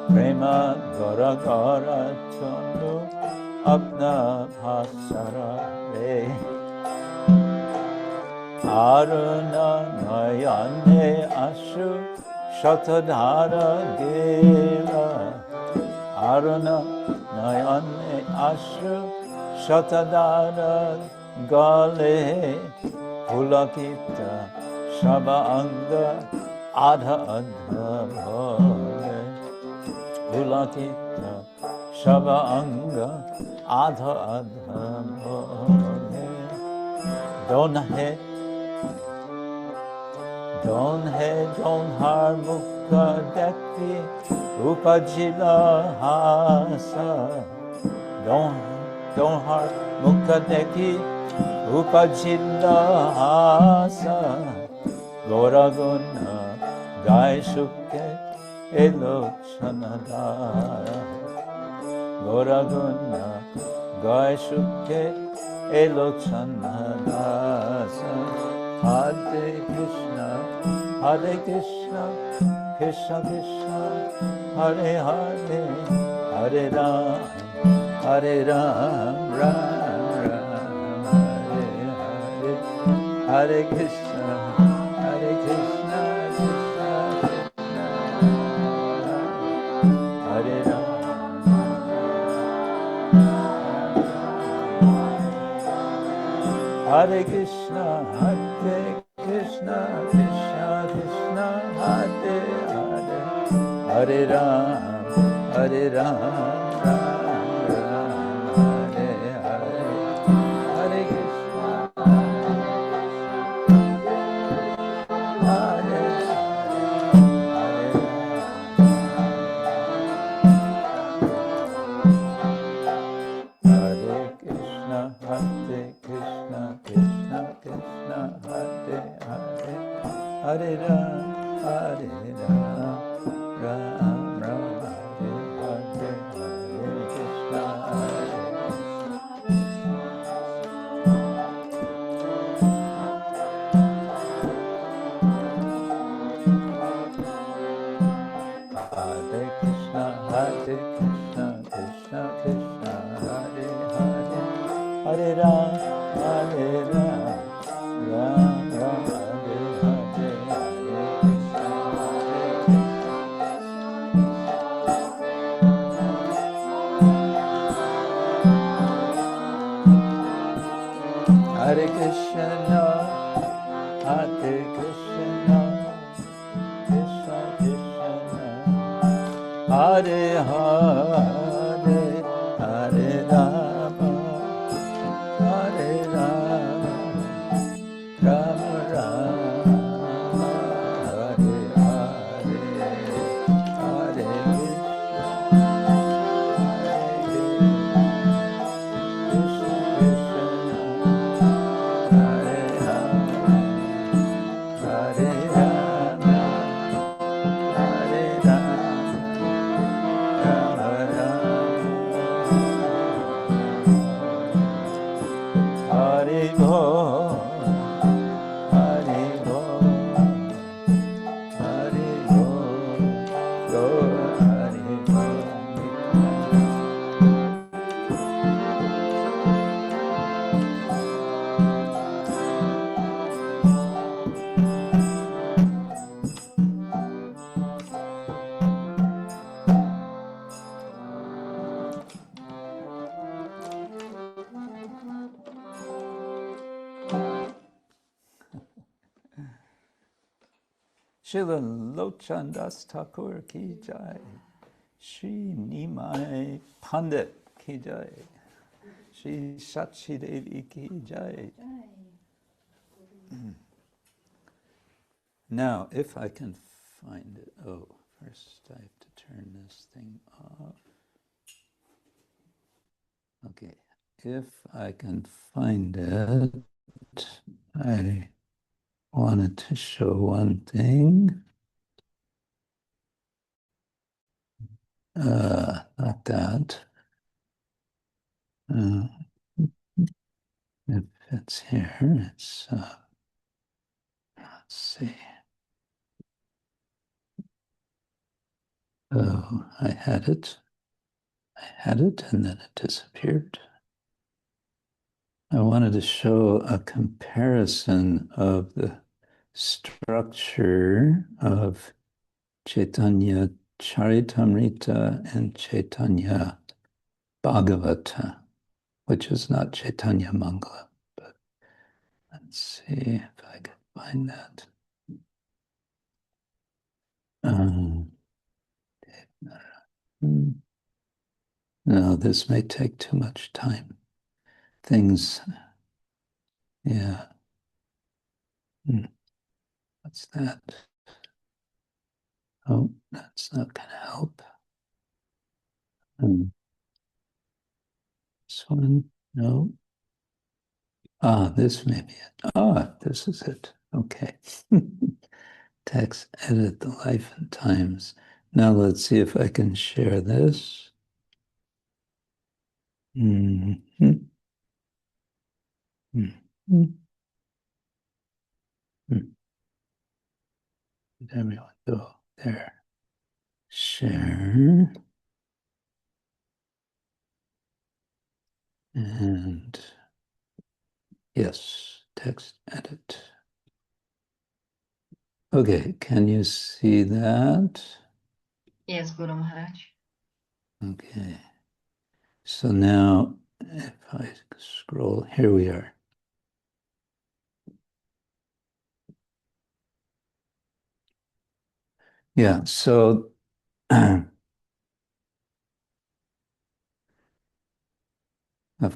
Prema Gora Gora Chonu Apna Bhasara Re Aruna Nayane Ashu Shatadhara Gela Aruna Nayane Ashu Shatadhara Gale Pulakita Shaba Anga Adha Adha Bhole Pulakita Shaba Anga Adha Adha Bhole Don't har mukha dekhi Rūpa jila hasa Don't har mukha dekhi Rūpa jila hasa Gora guna gai shukke elochanadara Gora guna gai shukke elochanadasa Hare Krishna, Krishna Krishna, Hare Hare, Hare Ram, Ram Ram, Hare Hare, Hare Krishna, Krishna Krishna, Hare Ram. Hare Krishna, Krishna Krishna, Hare Hare, Hare Ram, Ram Ram, Hare Hare, Hare Krishna, Hare Hare Krishna, Krishna Krishna, Hare Hare, Hare Ram, Ram Ram, Hare Hare, Hare Krishna, Hare Krishna, Krishna Krishna, Hare Hare, Hare Ram, Ram Ram, Hare Hare, Hare Krishna, Hare Krishna, Krishna Krishna, Hare Hare, Hare Rama, Hare Rama, Rama Rama, Hare Hare, Hare Krishna, Krishna Krishna, Hare Hare, Hare Rama, Hare Rama, Rama Rama, Hare Bol, Hare Bol, Hare Bol, Lord Hare Bol. Srila Lochandas Thakur ki jai, Shri Nimai Pandit ki jai, Shri Sachi Devi ki jai. Now, if I can find it. Oh, first I have to turn this thing off. Okay, if I can find it, I wanted to show one thing. Not that. If it's here, it's, let's see. Oh, I had it, and then it disappeared. I wanted to show a comparison of the structure of Caitanya-caritamrita and Caitanya-bhagavata, which is not Caitanya-mangala. But let's see if I can find that. No, this may take too much time. Things, yeah. What's that? Oh, that's not going to help. This one, no. This may be it. This is it. Okay. Text, edit the life and times. Now let's see if I can share this. Mm-hmm. Mm-hmm. Everyone go there. Share. And yes, text edit. Okay, can you see that?
Yes, Guru Maharaj.
Okay. So now, if I scroll, here we are. Yeah, so of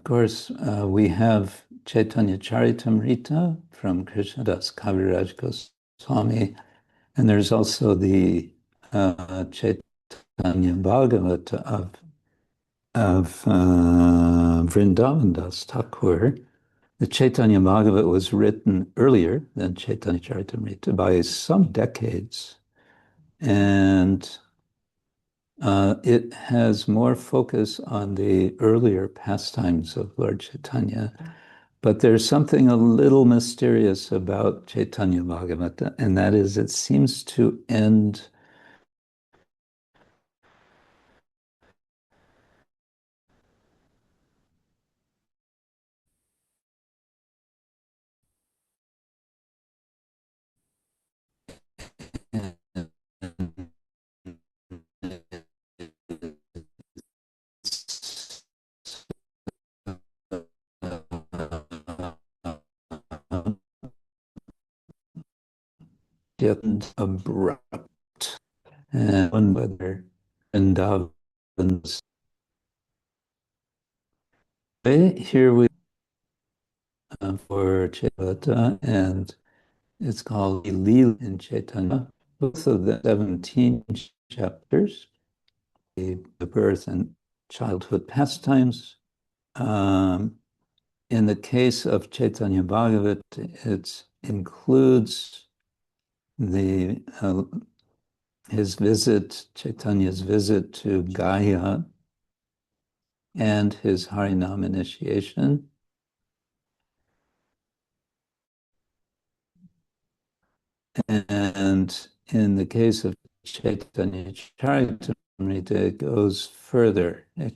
course, we have Caitanya-caritamrita from Krishnadas Kaviraj Goswami, and there's also the Caitanya-bhagavata of Vrindavan Das Thakur. The Caitanya-bhagavata was written earlier than Caitanya-caritamrita by some decades, and it has more focus on the earlier pastimes of Lord Chaitanya, but there's something a little mysterious about Caitanya-bhagavata, and that is it seems to end abrupt, and whether Vrindavan's here we for Chaitanya, and it's called Lila in Chaitanya. Both of the 17 chapters, the birth and childhood pastimes. In the case of Chaitanya Bhagavat, it includes the his visit, Chaitanya's visit to Gaya, and his Harinam initiation. And in the case of Caitanya-caritamrita, it goes further. It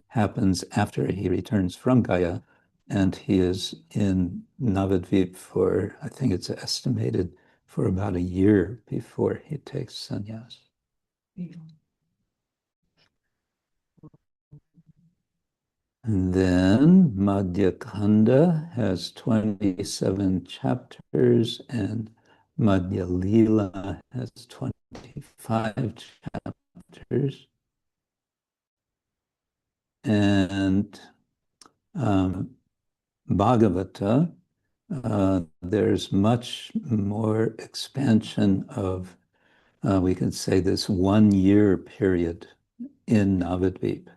happens after he returns from Gaya, and he is in Navadvip for, I think it's estimated, for about a year before he takes sannyas. And then Madhya Kanda has 27 chapters, and Madhya-lila has 25 chapters. And Bhagavata, there's much more expansion of, we could say, this 1 year period in Navadvip.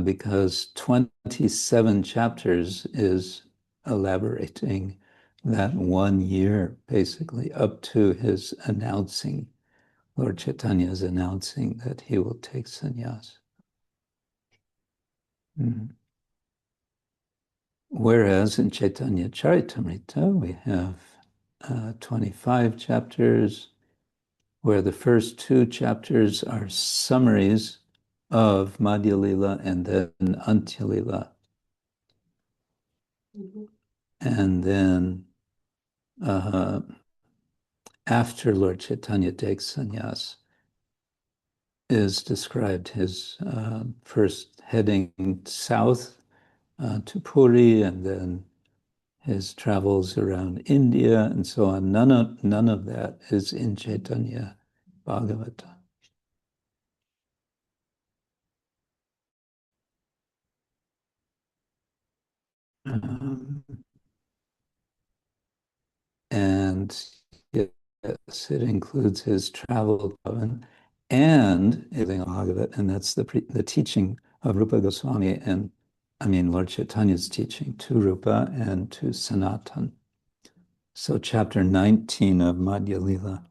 Because 27 chapters is elaborating that 1 year, basically, up to his announcing, Lord Chaitanya's announcing that he will take sannyas. Whereas in Caitanya-caritamrita, we have 25 chapters, where the first two chapters are summaries of Madhya Lila and then Antya Lila. And then after Lord Chaitanya takes sannyas is described his first heading south to Puri, and then his travels around India and so on. None of that is in Caitanya-bhagavata. And yes, it includes his travel and Bhagavad, and that's the teaching of Rūpa Gosvāmī, and I mean Lord Chaitanya's teaching to Rūpa and to Sanatan. So chapter 19 of Madhya Lila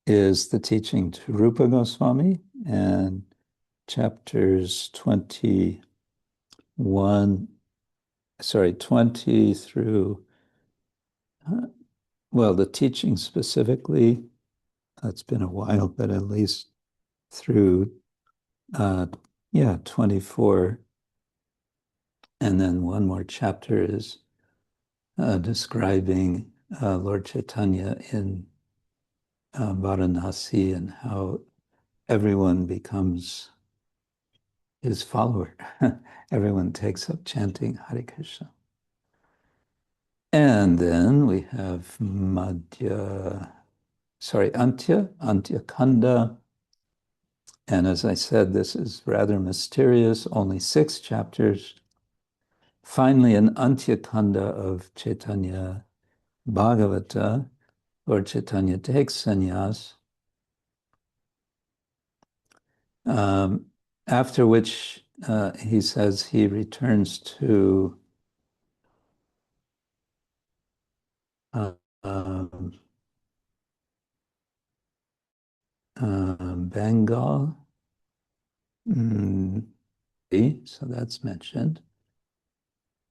is the teaching to Rūpa Gosvāmī, and chapters 20 through, well, the teaching specifically, it's been a while, but at least through, 24. And then one more chapter is describing Lord Chaitanya in Varanasi and how everyone becomes his follower. Everyone takes up chanting Hare Krishna. And then we have Antya Kanda. And as I said, this is rather mysterious, only 6 chapters. Finally, an Antya Kanda of Caitanya-bhagavata, Lord Chaitanya takes sannyas, after which he says he returns to Bengal. So that's mentioned.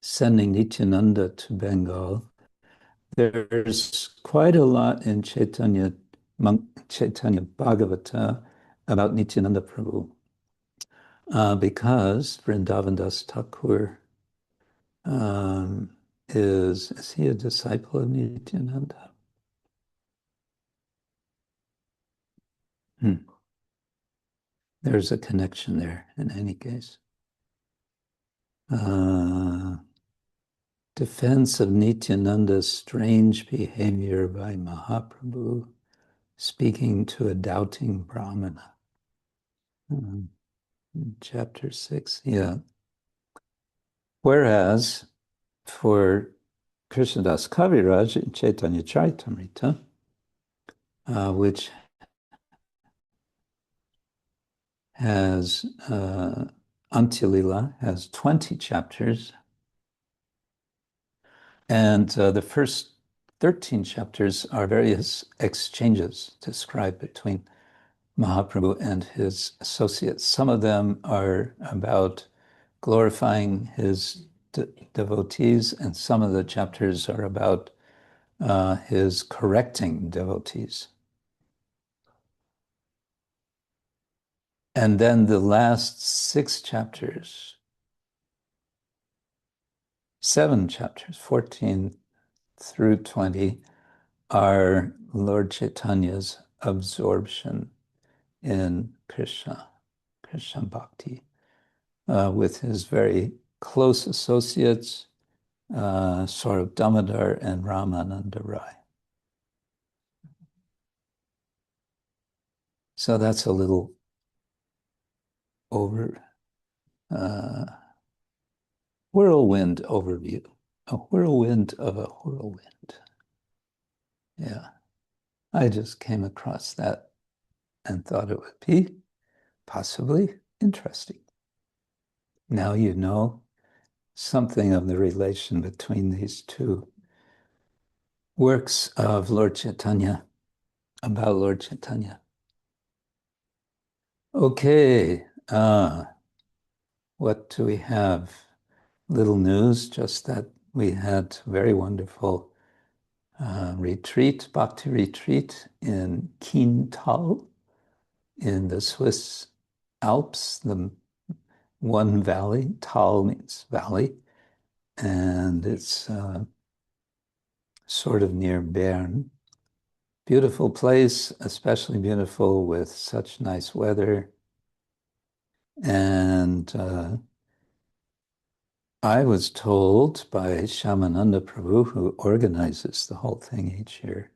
Sending Nityananda to Bengal. There's quite a lot in Caitanya-bhagavata about Nityananda Prabhu, because Vrindavan Das Thakur is he a disciple of Nityananda? There's a connection there in any case. Defense of Nityananda's strange behavior by Mahaprabhu, speaking to a doubting Brahmana. Chapter 6, yeah. Whereas for Krishnadas Kaviraj in Caitanya-caritamrita, which has Antya Lila, has 20 chapters, and the first 13 chapters are various exchanges described between Mahaprabhu and his associates. Some of them are about glorifying his devotees, and some of the chapters are about his correcting devotees. And then the last 7 chapters, 14 through 20, are Lord Chaitanya's absorption in Krishna Bhakti, with his very close associates, Saurabh Damodar and Ramananda Rai. So that's a little whirlwind overview, a whirlwind of a whirlwind. Yeah, I just came across that and thought it would be possibly interesting. Now you know something of the relation between these two works of Lord Chaitanya, about Lord Chaitanya. Okay, what do we have? Little news, just that we had very wonderful retreat, Bhakti retreat in Kiental in the Swiss Alps, the one valley. Tal means valley, and it's sort of near Bern. Beautiful place, especially beautiful with such nice weather. And I was told by Shamananda Prabhu, who organizes the whole thing each year,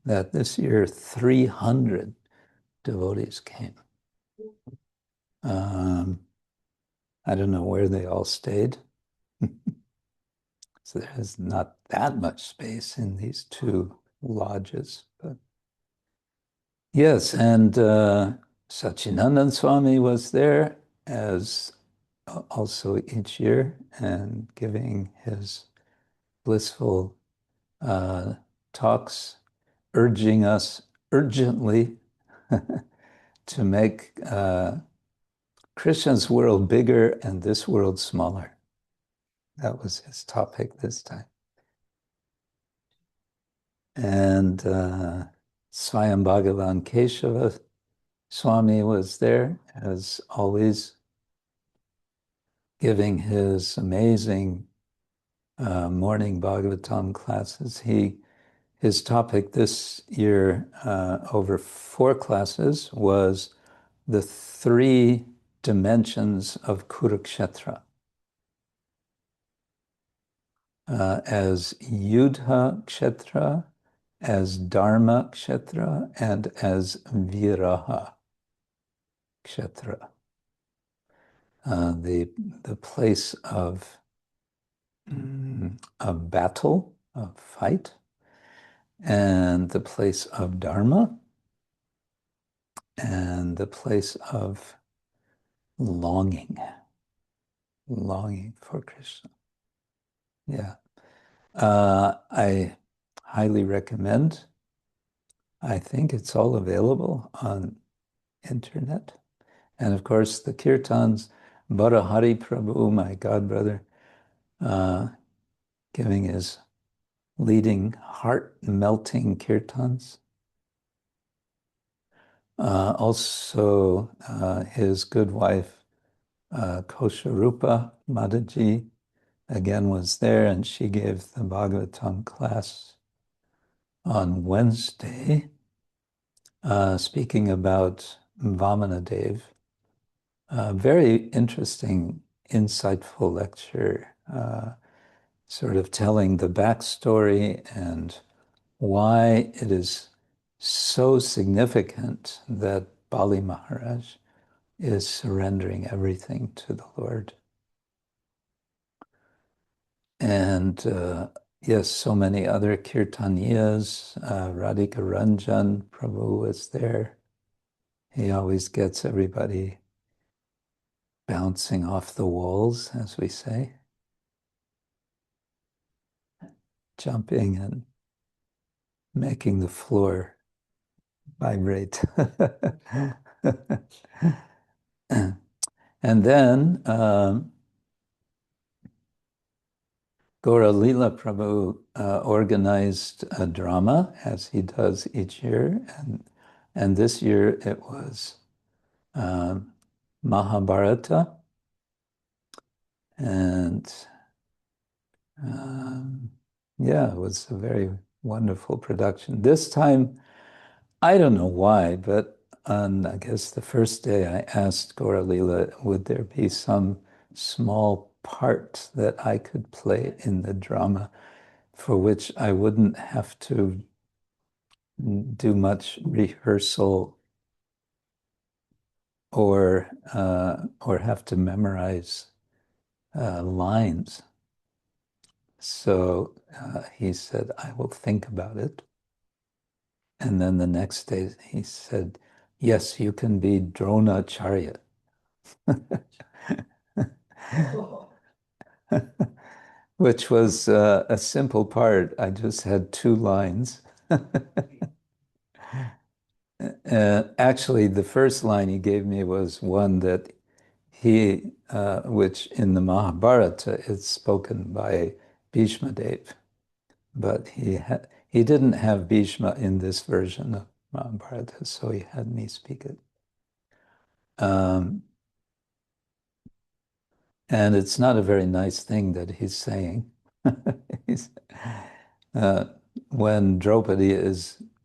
that this year 300 devotees came. I don't know where they all stayed. So there's not that much space in these two lodges. But yes, and Satchidananda Swami was there as also each year and giving his blissful talks, urging us urgently to make Krishna's world bigger and this world smaller. That was his topic this time. And Swayam Bhagavan Keshava Swami was there, as always, giving his amazing morning Bhagavatam classes. His topic this year, over 4 classes, was the 3 dimensions of Kurukshetra. As Yudha Kshetra, as Dharma Kshetra, and as Viraha Kshetra. The place of battle, of fight, and the place of Dharma, and the place of longing for Krishna. Yeah. I highly recommend. I think it's all available on internet. And of course, the kirtans, Bharahari Prabhu, my godbrother, giving his leading heart-melting kirtans. Also, his good wife, Rūpa Mataji, again was there, and she gave the Bhagavatam class on Wednesday, speaking about Vamanadev. Very interesting, insightful lecture, sort of telling the backstory and why it is so significant that Bali Maharaj is surrendering everything to the Lord. And yes, so many other kirtaniyas. Radhika Ranjan Prabhu was there. He always gets everybody bouncing off the walls, as we say, jumping and making the floor vibrate. And then Gaura-lila Prabhu organized a drama, as he does each year, and this year it was Mahabharata, and yeah, it was a very wonderful production. This time, I don't know why, but on, I guess, the first day, I asked Gaura-lila, would there be some small part that I could play in the drama for which I wouldn't have to do much rehearsal or have to memorize lines. So he said, I will think about it. And then the next day he said, yes, you can be Dronacharya. Which was a simple part. I just had 2 lines. Actually, the first line he gave me was one that which in the Mahabharata is spoken by Bhishma Dev, but he he didn't have Bhishma in this version of Mahabharata, so he had me speak it. And it's not a very nice thing that he's saying. he's, when Draupadi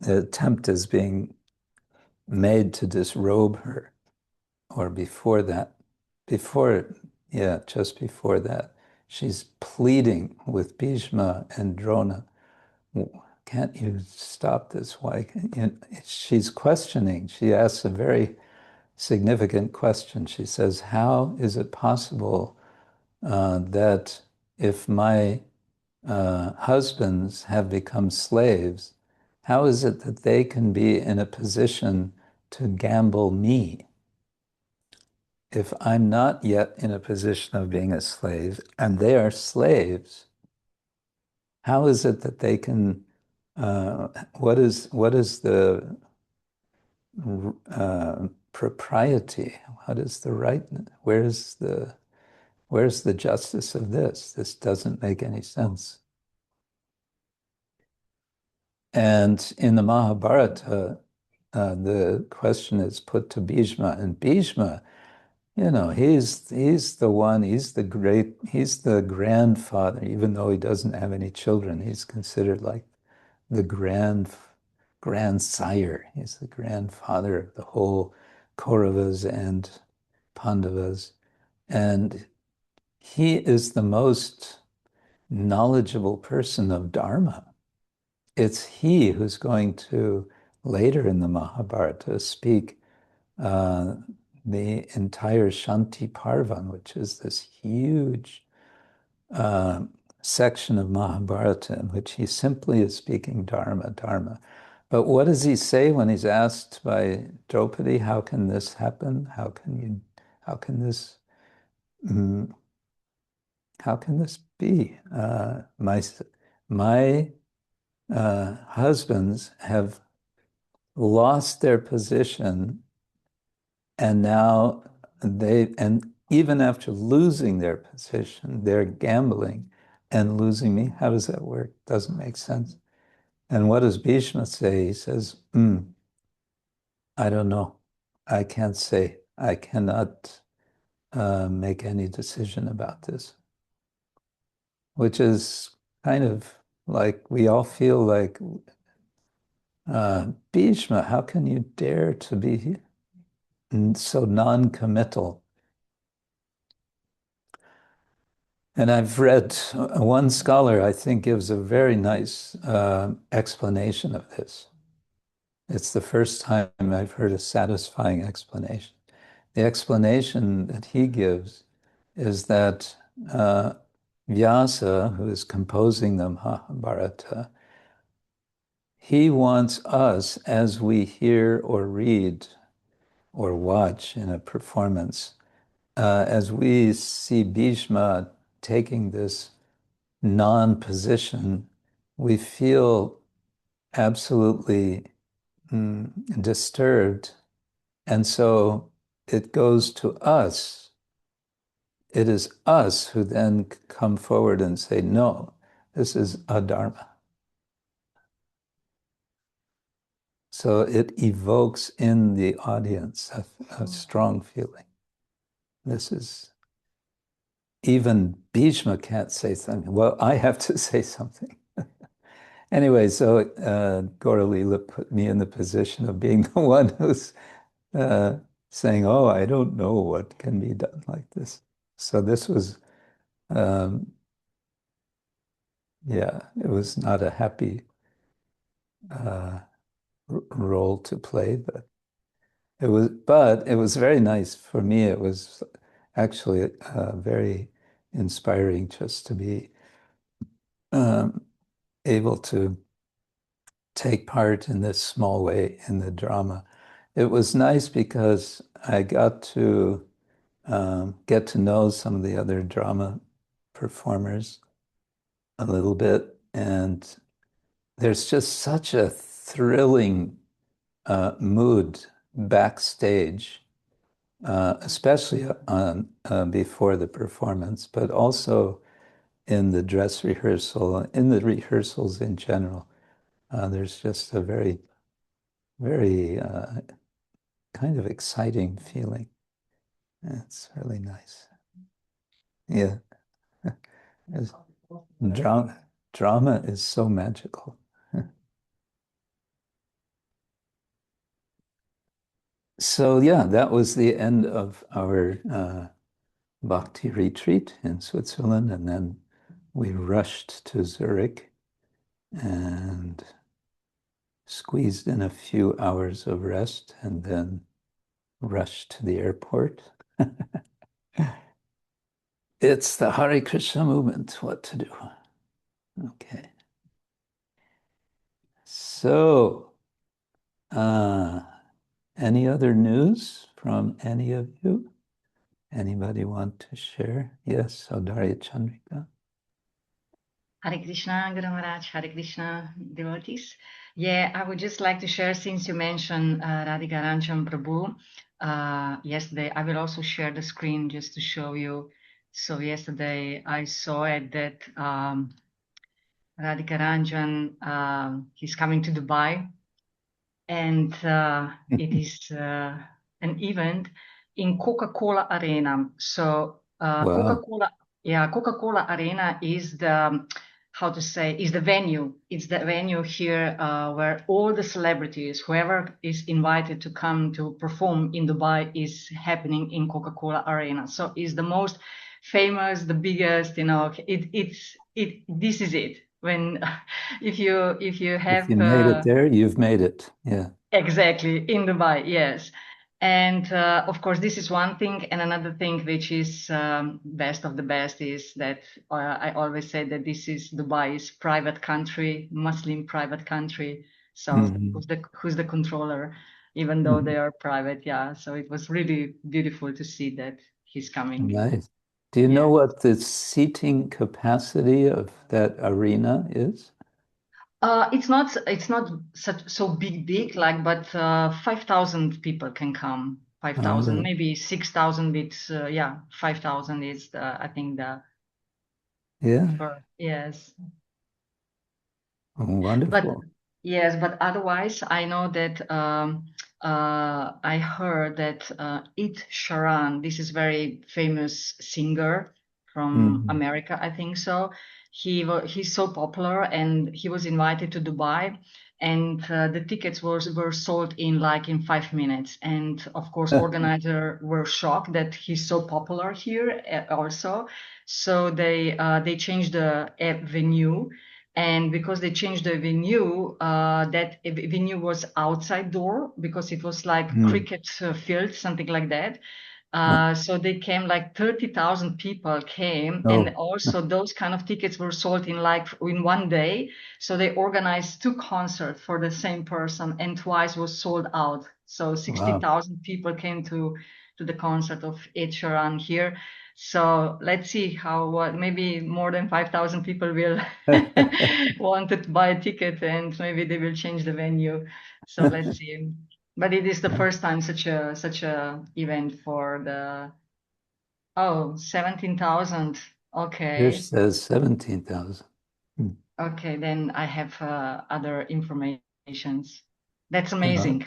attempt is being made to disrobe her, or before that, just before that, she's pleading with Bhishma and Drona, can't you stop this? Why? She's questioning. She asks a very significant question. She says, how is it possible that if my husbands have become slaves, how is it that they can be in a position to gamble me? If I'm not yet in a position of being a slave and they are slaves, how is it that they can, what is the propriety? What is the right? Where's the justice of this? This doesn't make any sense. And in the Mahabharata, the question is put to Bhishma, and Bhishma, he's the one, he's the grandfather, even though he doesn't have any children, he's considered like the grandsire. He's the grandfather of the whole Kauravas and Pandavas. And he is the most knowledgeable person of Dharma. It's he who's going to, later in the Mahabharata, speak the entire Shanti Parvan, which is this huge section of Mahabharata in which he simply is speaking Dharma. But what does he say when he's asked by Draupadi, how can this happen? How can this be? My husbands have lost their position, and now and even after losing their position, they're gambling and losing me. How does that work? Doesn't make sense. And what does Bhishma say? He says, I don't know. I can't say. I cannot make any decision about this. Which is kind of like, we all feel like, Bhishma, how can you dare to be so non-committal? And I've read, one scholar, I think, gives a very nice explanation of this. It's the first time I've heard a satisfying explanation. The explanation that he gives is that Vyasa, who is composing the Mahabharata, he wants us, as we hear or read or watch in a performance, as we see Bhishma taking this non-position, we feel absolutely disturbed. And so it goes to us. It is us who then come forward and say, no, this is adharma. So it evokes in the audience a strong feeling. This is, even Bhishma can't say something. Well, I have to say something. Anyway, so Gaura-lila put me in the position of being the one who's saying, oh, I don't know what can be done like this. So this was, it was not a happy role to play, but it was very nice for me. It was actually very inspiring just to be able to take part in this small way in the drama. It was nice because I got to get to know some of the other drama performers a little bit, and there's just such a thrilling mood backstage, especially before the performance, but also in the dress rehearsal, in the rehearsals in general. There's just a very, very kind of exciting feeling. It's really nice. Yeah. Drama is so magical. So yeah, that was the end of our Bhakti retreat in Switzerland, and then we rushed to Zurich and squeezed in a few hours of rest and then rushed to the airport. It's the Hare Krishna movement, what to do. Okay. So, any other news from any of you? Anybody want to share? Yes, Saudarya Chandrika.
Hare Krishna, Guru Maharaj, Hare Krishna devotees. Yeah, I would just like to share, since you mentioned Radhika Ranjan Prabhu yesterday, I will also share the screen just to show you. So yesterday I saw it that Radhika Ranjan, he's coming to Dubai, and it is an event in Coca-Cola Arena. So
Wow.
Coca-Cola Arena is the, how to say, is the venue. It's the venue here where all the celebrities, whoever is invited to come to perform in Dubai, is happening in Coca-Cola Arena. So it's the most famous, the biggest, this is it. When if you have
If you made it there, you've made it. Yeah.
Exactly, in Dubai, yes. And of course, this is one thing. And another thing, which is best of the best, is that I always say that this is Dubai's private country, Muslim private country. So who's the controller, even though they are private? Yeah. So it was really beautiful to see that he's coming.
Nice. Do you know what the seating capacity of that arena is?
It's not so big like, but 5,000 people can come. 5,000, maybe 6,000 with 5,000 is I think yes.
Oh, wonderful.
But otherwise I know that I heard that Ed Sheeran, this is very famous singer from America, I think so. He's so popular, and he was invited to Dubai, and the tickets were sold in 5 minutes. And of course, organizers were shocked that he's so popular here also. So they changed the venue. And because they changed the venue, that venue was outside door, because it was like cricket field, something like that. So they came, 30,000 people came, and also those kind of tickets were sold in one day. So they organized 2 concerts for the same person, and twice was sold out. So 60,000 people came to the concert of Ed Sheeran here. So let's see maybe more than 5,000 people will want to buy a ticket, and maybe they will change the venue. So let's see. But it is the first time such a event for the 17,000. Okay.
Here says 17,000.
Okay, then I have other informations. That's amazing.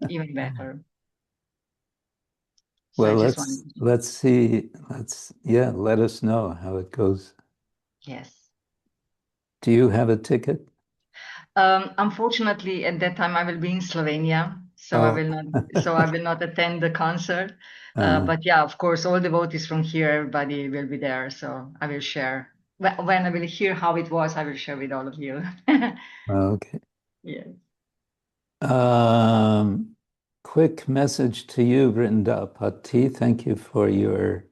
Even better. So
well, let's see. Let us know how it goes.
Yes.
Do you have a ticket?
Unfortunately, at that time I will be in Slovenia, so I will not attend the concert. But yeah, of course, all devotees from here, everybody will be there. So I will share when I will hear how it was. I will share with all of you.
Okay.
Yeah.
Quick message to you, Vrindapati. Thank you for your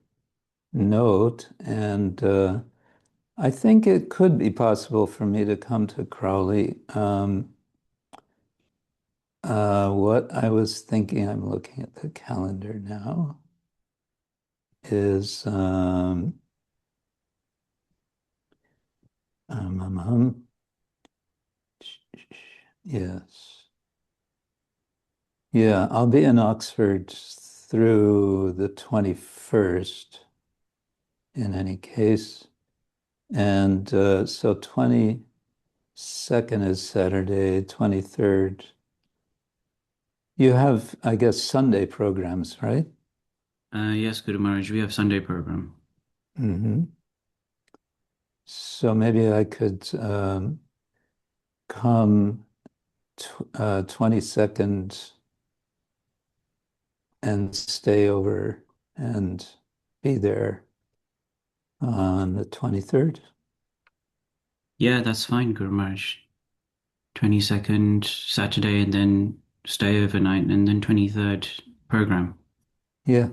note. And I think it could be possible for me to come to Crowley. What I was thinking, I'm looking at the calendar now, is yes. Yeah, I'll be in Oxford through the 21st in any case. And so 2nd is Saturday, 23rd. You have, I guess, Sunday programs, right?
Yes, Guru Maharaj, we have Sunday program.
So maybe I could come 22nd and stay over and be there on the 23rd.
Yeah, that's fine, Guru Maharaj. 22nd Saturday, and then stay overnight, and then 23rd program.
Yeah.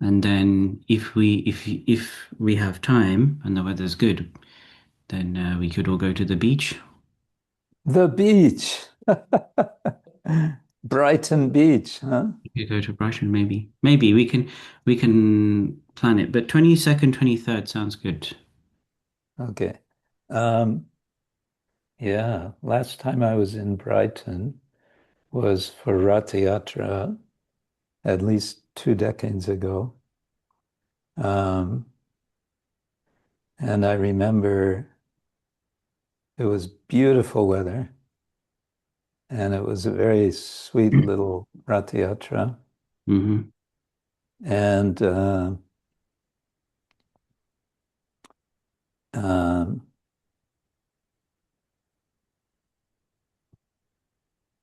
And then if we have time and the weather's good, then we could all go to the beach.
The beach. Brighton Beach, huh?
We could go to Brighton, maybe. Maybe we can plan it. But 22nd, 23rd sounds good.
Okay. Yeah, last time I was in Brighton was for Rath Yatra at least 2 decades ago. And I remember it was beautiful weather, and it was a very sweet little Rath Yatra. And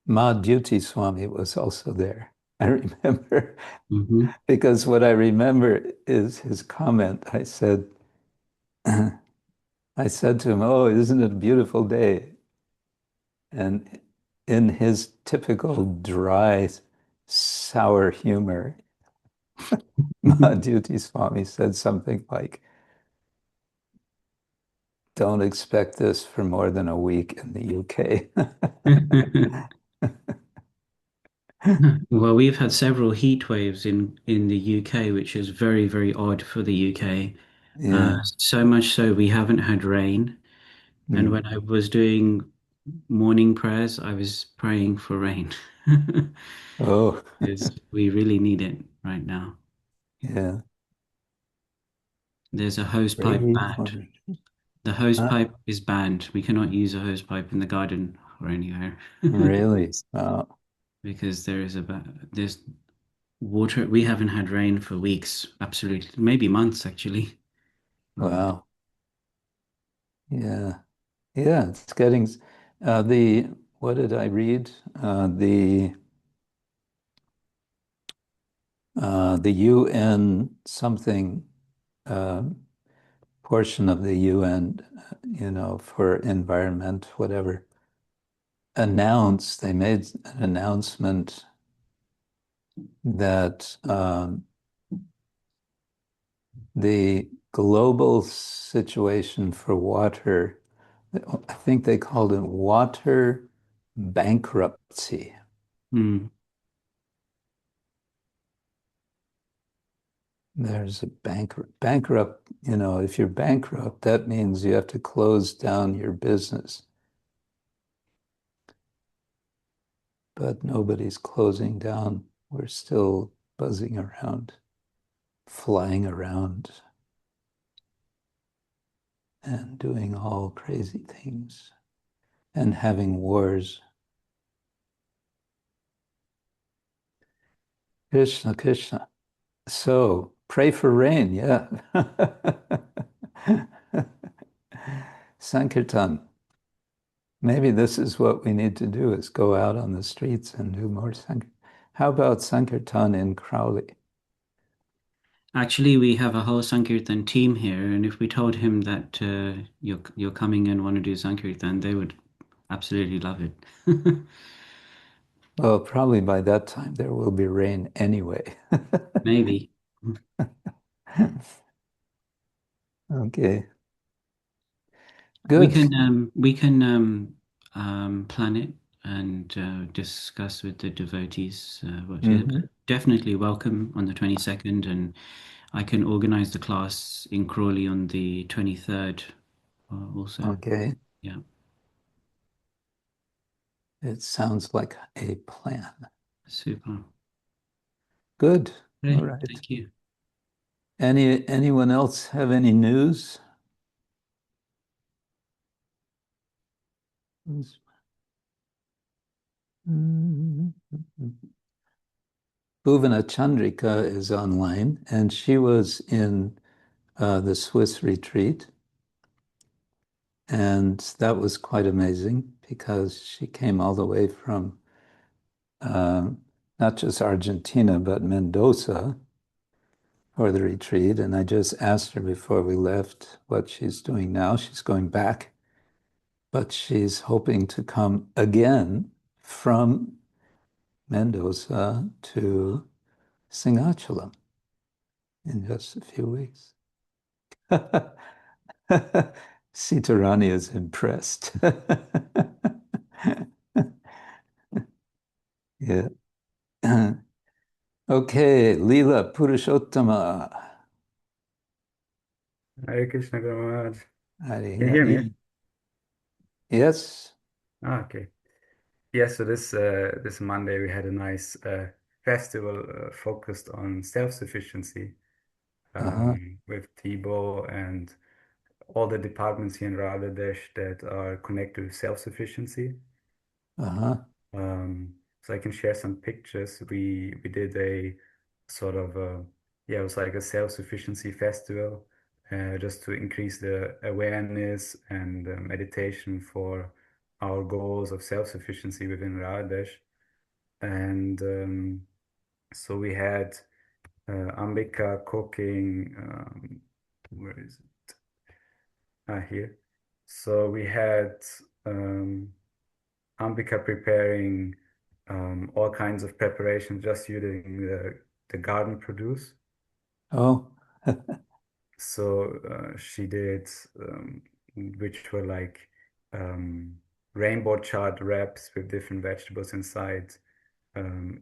Madhyuti Swami was also there. I remember because what I remember is his comment. I said to him, "Oh, isn't it a beautiful day?" And in his typical dry, sour humor, Madhyuti Swami said something like, "Don't expect this for more than a week in the UK."
Well, we've had several heat waves in the UK, which is very, very odd for the UK.
Yeah.
So much so we haven't had rain. And when I was doing morning prayers, I was praying for rain.
Oh.
Because we really need it right now.
Yeah.
There's a hose pipe banned. The hose pipe is banned. We cannot use a hose pipe in the garden or anywhere.
Really? Wow.
Because there's water. We haven't had rain for weeks, absolutely, maybe months actually.
Wow. Yeah. Yeah, it's getting what did I read? The UN something portion of the UN, for environment, whatever, they made an announcement that the global situation for water, I think they called it water bankruptcy. There's a bankrupt, if you're bankrupt, that means you have to close down your business. But nobody's closing down. We're still buzzing around, flying around, and doing all crazy things, and having wars. Krishna, Krishna. So pray for rain, yeah. Sankirtan. Maybe this is what we need to do, is go out on the streets and do more Sankirtan. How about Sankirtan in Crowley?
Actually, we have a whole Sankirtan team here, and if we told him that you're coming and want to do Sankirtan, they would absolutely love it.
Well, probably by that time there will be rain anyway.
Maybe.
Okay. Good.
We can plan it and discuss with the devotees. Definitely welcome on the 22nd, and I can organize the class in Crawley on the 23rd also.
Okay.
Yeah.
It sounds like a plan.
Super.
Good.
Great.
All right.
Thank you.
Anyone else have any news? Bhuvana Chandrika is online, and she was in the Swiss retreat. And that was quite amazing because she came all the way from not just Argentina, but Mendoza for the retreat. And I just asked her before we left what she's doing now. She's going back, but she's hoping to come again from Mendoza to Singachalam in just a few weeks. Sitarani is impressed. Yeah. Okay, Lila Purushottama.
Hare Krishna Guru Maharaj.
Hari
Can you hear me?
Hari. Yes.
Okay. Yeah, so this Monday we had a nice festival focused on self-sufficiency with Thibaut and all the departments here in Radhadesh that are connected with self-sufficiency. So I can share some pictures. We did a sort of it was like a self-sufficiency festival just to increase the awareness and meditation for our goals of self-sufficiency within Radhadesh. And so we had Ambika cooking, where is it? Here. So we had Ambika preparing all kinds of preparations just using the garden produce.
Oh.
So she did, which were like rainbow chard wraps with different vegetables inside.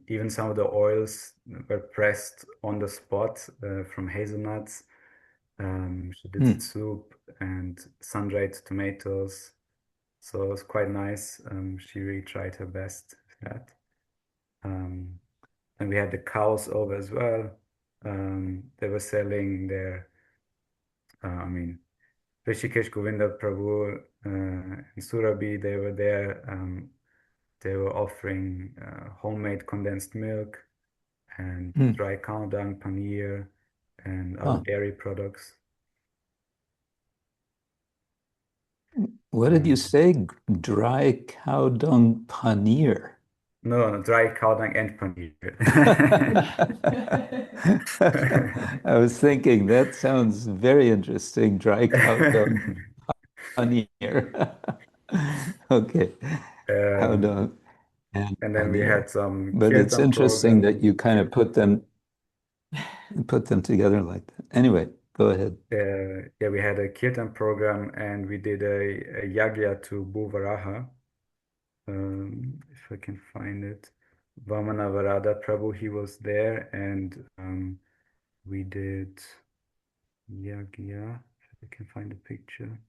Even some of the oils were pressed on the spot from hazelnuts. She did soup and sun-dried tomatoes. So it was quite nice. She really tried her best with that. And we had the cows over as well. They were selling their, Rishikesh Govinda Prabhu and Surabhi, they were there. They were offering homemade condensed milk and dry cow dung, paneer, and other dairy products.
What did you say? Dry cow dung paneer?
No, dry cow dung and paneer.
I was thinking that sounds very interesting. Dry cow dung paneer. Okay, cow dung and
then we had some
but it's
kirtan
interesting
program.
that you kind of put them together like that. Anyway, go ahead.
Yeah, we had a kirtan program and we did a yagya to Bhuvaraha. If I can find it. Vamana Varada Prabhu, he was there, and we did yagya. If I can find a picture.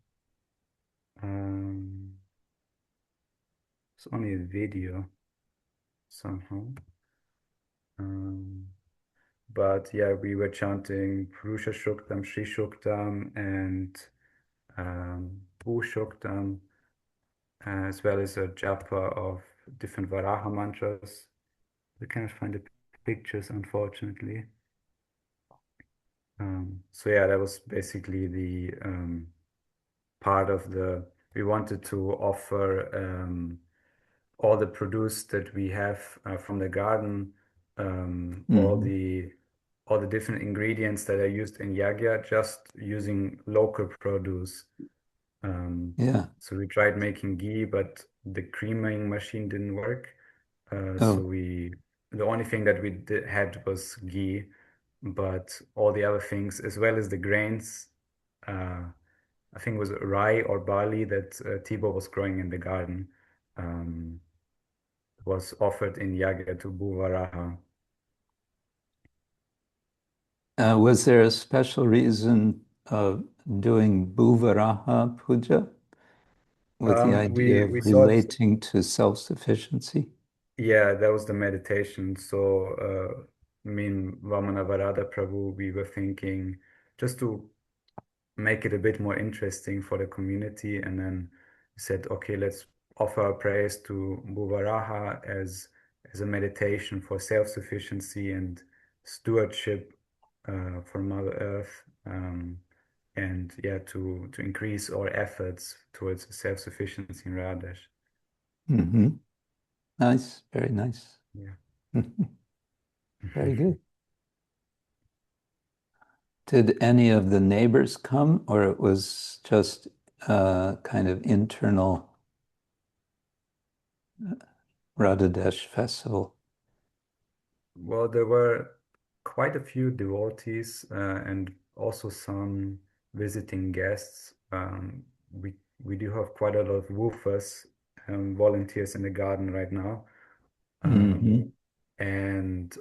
It's only a video somehow. But yeah, we were chanting Purusha Shuktam, Shri Shuktam, and Bhu Shuktam, as well as a japa of different Varaha mantras. I can't find the pictures, unfortunately. So yeah, that was basically the part of we wanted to offer all the produce that we have from the garden, all the different ingredients that are used in yagya, just using local produce. So we tried making ghee, but the creaming machine didn't work. So the only thing that we had was ghee, but all the other things, as well as the grains, I think it was rye or barley that Thibaut was growing in the garden, was offered in yagya to Bhuvaraha.
Was there a special reason of doing Bhuvaraha puja with the idea of relating to self-sufficiency?
Yeah, that was the meditation. So me and Vamana Varada Prabhu, we were thinking just to make it a bit more interesting for the community, and then said, okay, let's offer our praise to Bhuvaraha as a meditation for self-sufficiency and stewardship for Mother Earth, and yeah, to increase our efforts towards self-sufficiency in Radesh.
Mm-hmm. Nice, very nice.
Yeah.
Very good. Did any of the neighbors come, or it was just kind of internal Radhadesh festival?
Well, there were quite a few devotees and also some visiting guests. We do have quite a lot of woofers, volunteers in the garden right now. And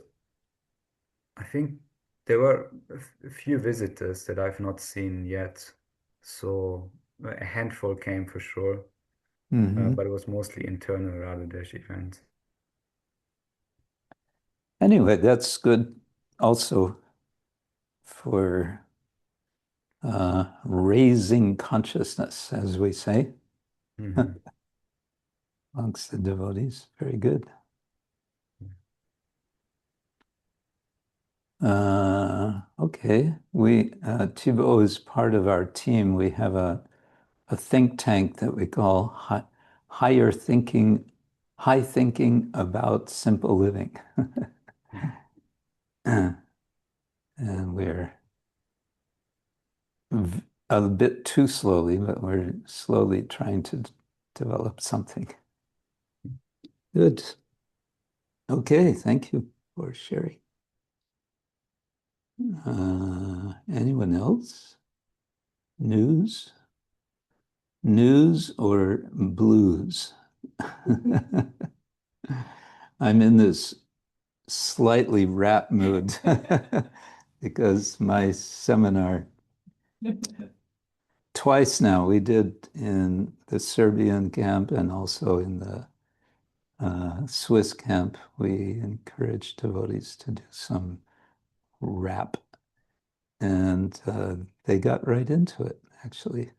I think there were a few visitors that I've not seen yet. So a handful came for sure, but it was mostly internal Radhadesh event.
Anyway, that's good also for raising consciousness, as we say, amongst the devotees. Very good. Okay, Thibaut is part of our team. We have a think tank that we call high thinking about simple living. And we're a bit too slowly, but we're slowly trying to develop something. Good. Okay, thank you for sharing. Anyone else? News or blues? I'm in this slightly rap mood because my seminar twice now we did in the Serbian camp and also in the Swiss camp. We encouraged devotees to do some rap, and they got right into it, actually.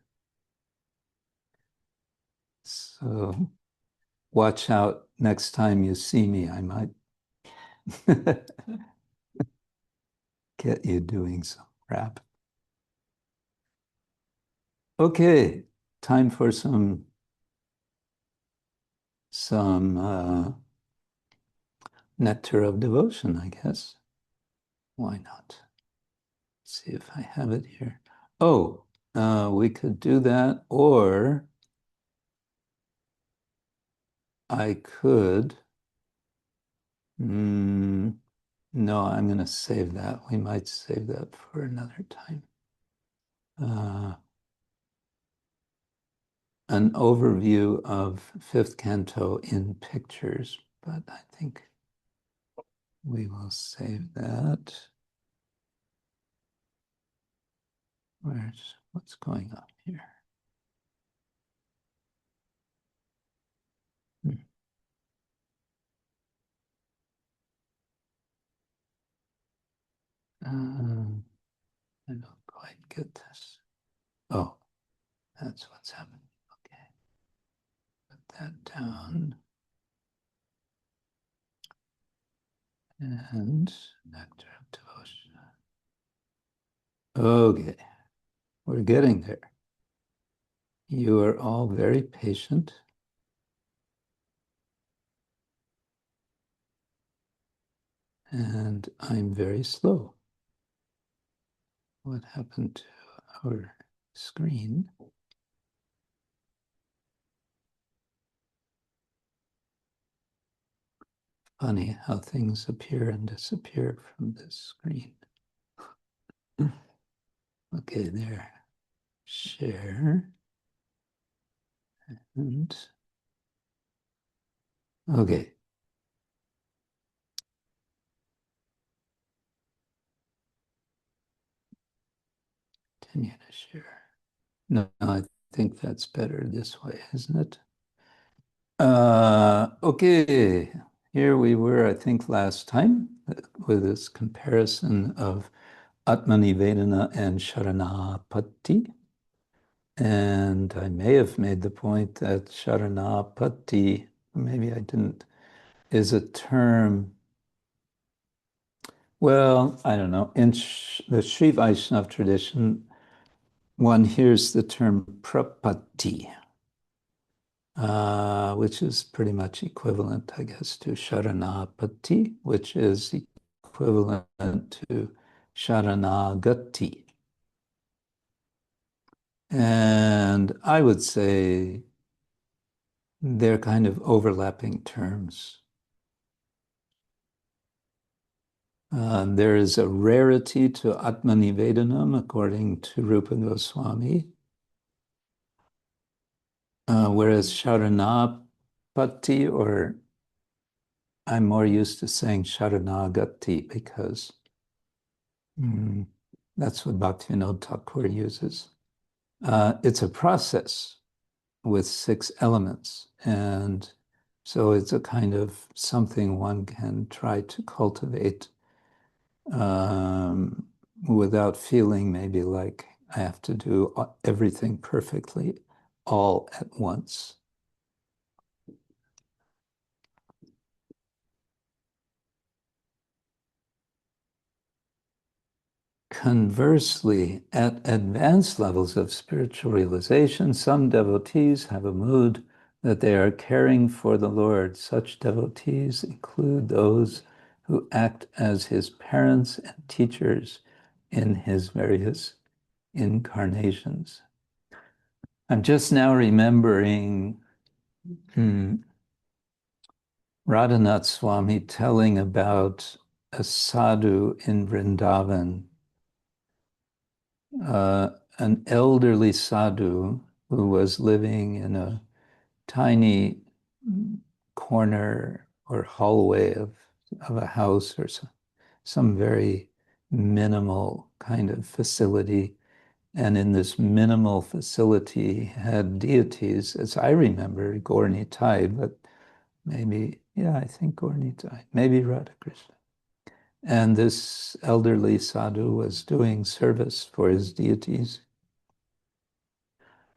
So watch out next time you see me. I might get you doing some rap. Okay, time for some nectar of devotion, I guess. Why not? Let's see if I have it here. Oh, we could do that, or I could. No, I'm going to save that. We might save that for another time. An overview of fifth canto in pictures, but I think we will save that. What's going on here? I don't quite get this. Oh, that's what's happening. Okay. Put that down. And nectar of devotion. Okay, we're getting there. You are all very patient. And I'm very slow. What happened to our screen? Funny how things appear and disappear from this screen. Okay, there. Share. And okay. Continue to share. No, I think that's better this way, isn't it? Okay, here we were, I think, last time with this comparison of Atmanivedana and Sharanapati. And I may have made the point that Sharanapati, maybe I didn't, is a term, well, I don't know. In the Sri Vaishnava tradition, one hears the term prapatti, which is pretty much equivalent, I guess, to Sharanapati, which is equivalent to Sharanagati. And I would say they're kind of overlapping terms. There is a rarity to Atmanivedanam, according to Rūpa Gosvāmī, whereas Sharanapati, or I'm more used to saying Sharanagati because that's what Bhaktivinoda Thakur uses. It's a process with 6 elements, and so it's a kind of something one can try to cultivate without feeling maybe like I have to do everything perfectly all at once. Conversely, at advanced levels of spiritual realization, some devotees have a mood that they are caring for the Lord. Such devotees include those who act as his parents and teachers in his various incarnations. I'm just now remembering Radhanath Swami telling about a sadhu in Vrindavan, an elderly sadhu who was living in a tiny corner or hallway of a house or some very minimal kind of facility. And in this minimal facility had deities, as I remember, Gaur Nitai, but maybe, yeah, I think Gaur Nitai, maybe Radha Krishna. And this elderly sadhu was doing service for his deities.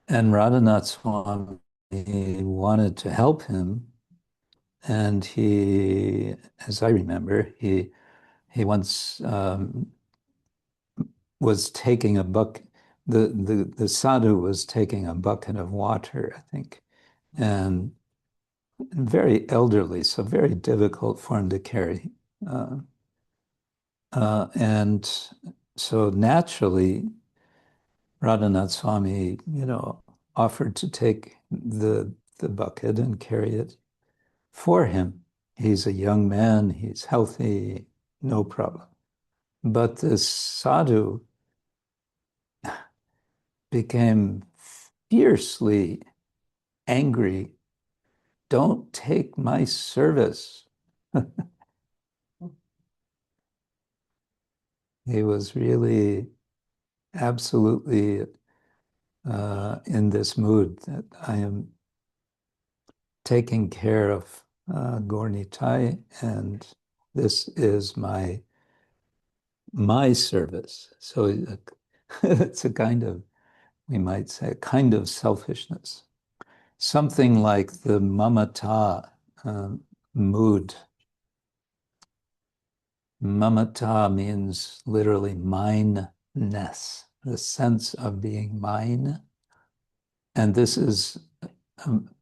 And Radhanath Swami wanted to help him. And he, as I remember, he once was taking a bucket. The sadhu was taking a bucket of water, I think, and very elderly, so very difficult for him to carry. And so naturally, Radhanath Swami, offered to take the bucket and carry it for him. He's a young man, he's healthy, no problem. But this sadhu became fiercely angry. Don't take my service. He was really absolutely in this mood that I am taking care of Gaur Nitai, and this is my service. So it's a kind of, we might say, a kind of selfishness. Something like the mamata mood. Mamata means literally mineness, the sense of being mine. And this is,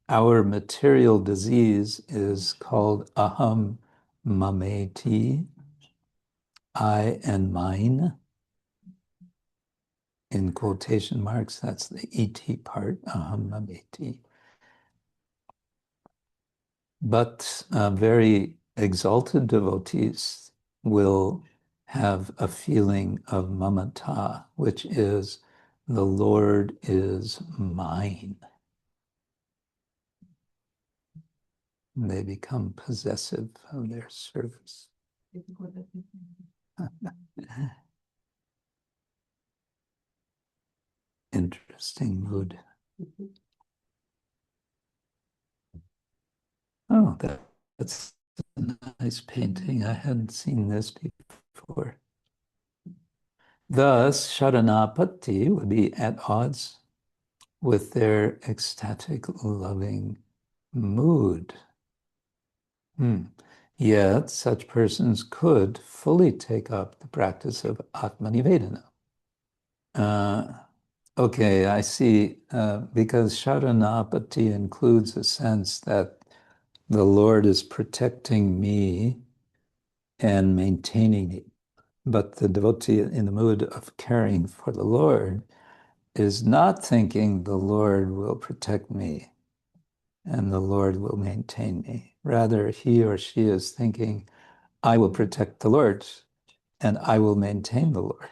our material disease is called aham mameti, I and mine. In quotation marks, that's the et part, aham mameti. But very exalted devotees will have a feeling of mamata, which is the Lord is mine. They become possessive of their service. Interesting mood. Oh, that's a nice painting. I hadn't seen this before. Thus, Sharanapati would be at odds with their ecstatic, loving mood. Yet such persons could fully take up the practice of Atma-nivedana. Okay, I see, because Sharanapati includes a sense that the Lord is protecting me and maintaining me. But the devotee in the mood of caring for the Lord is not thinking the Lord will protect me and the Lord will maintain me. Rather, he or she is thinking, I will protect the Lord and I will maintain the Lord.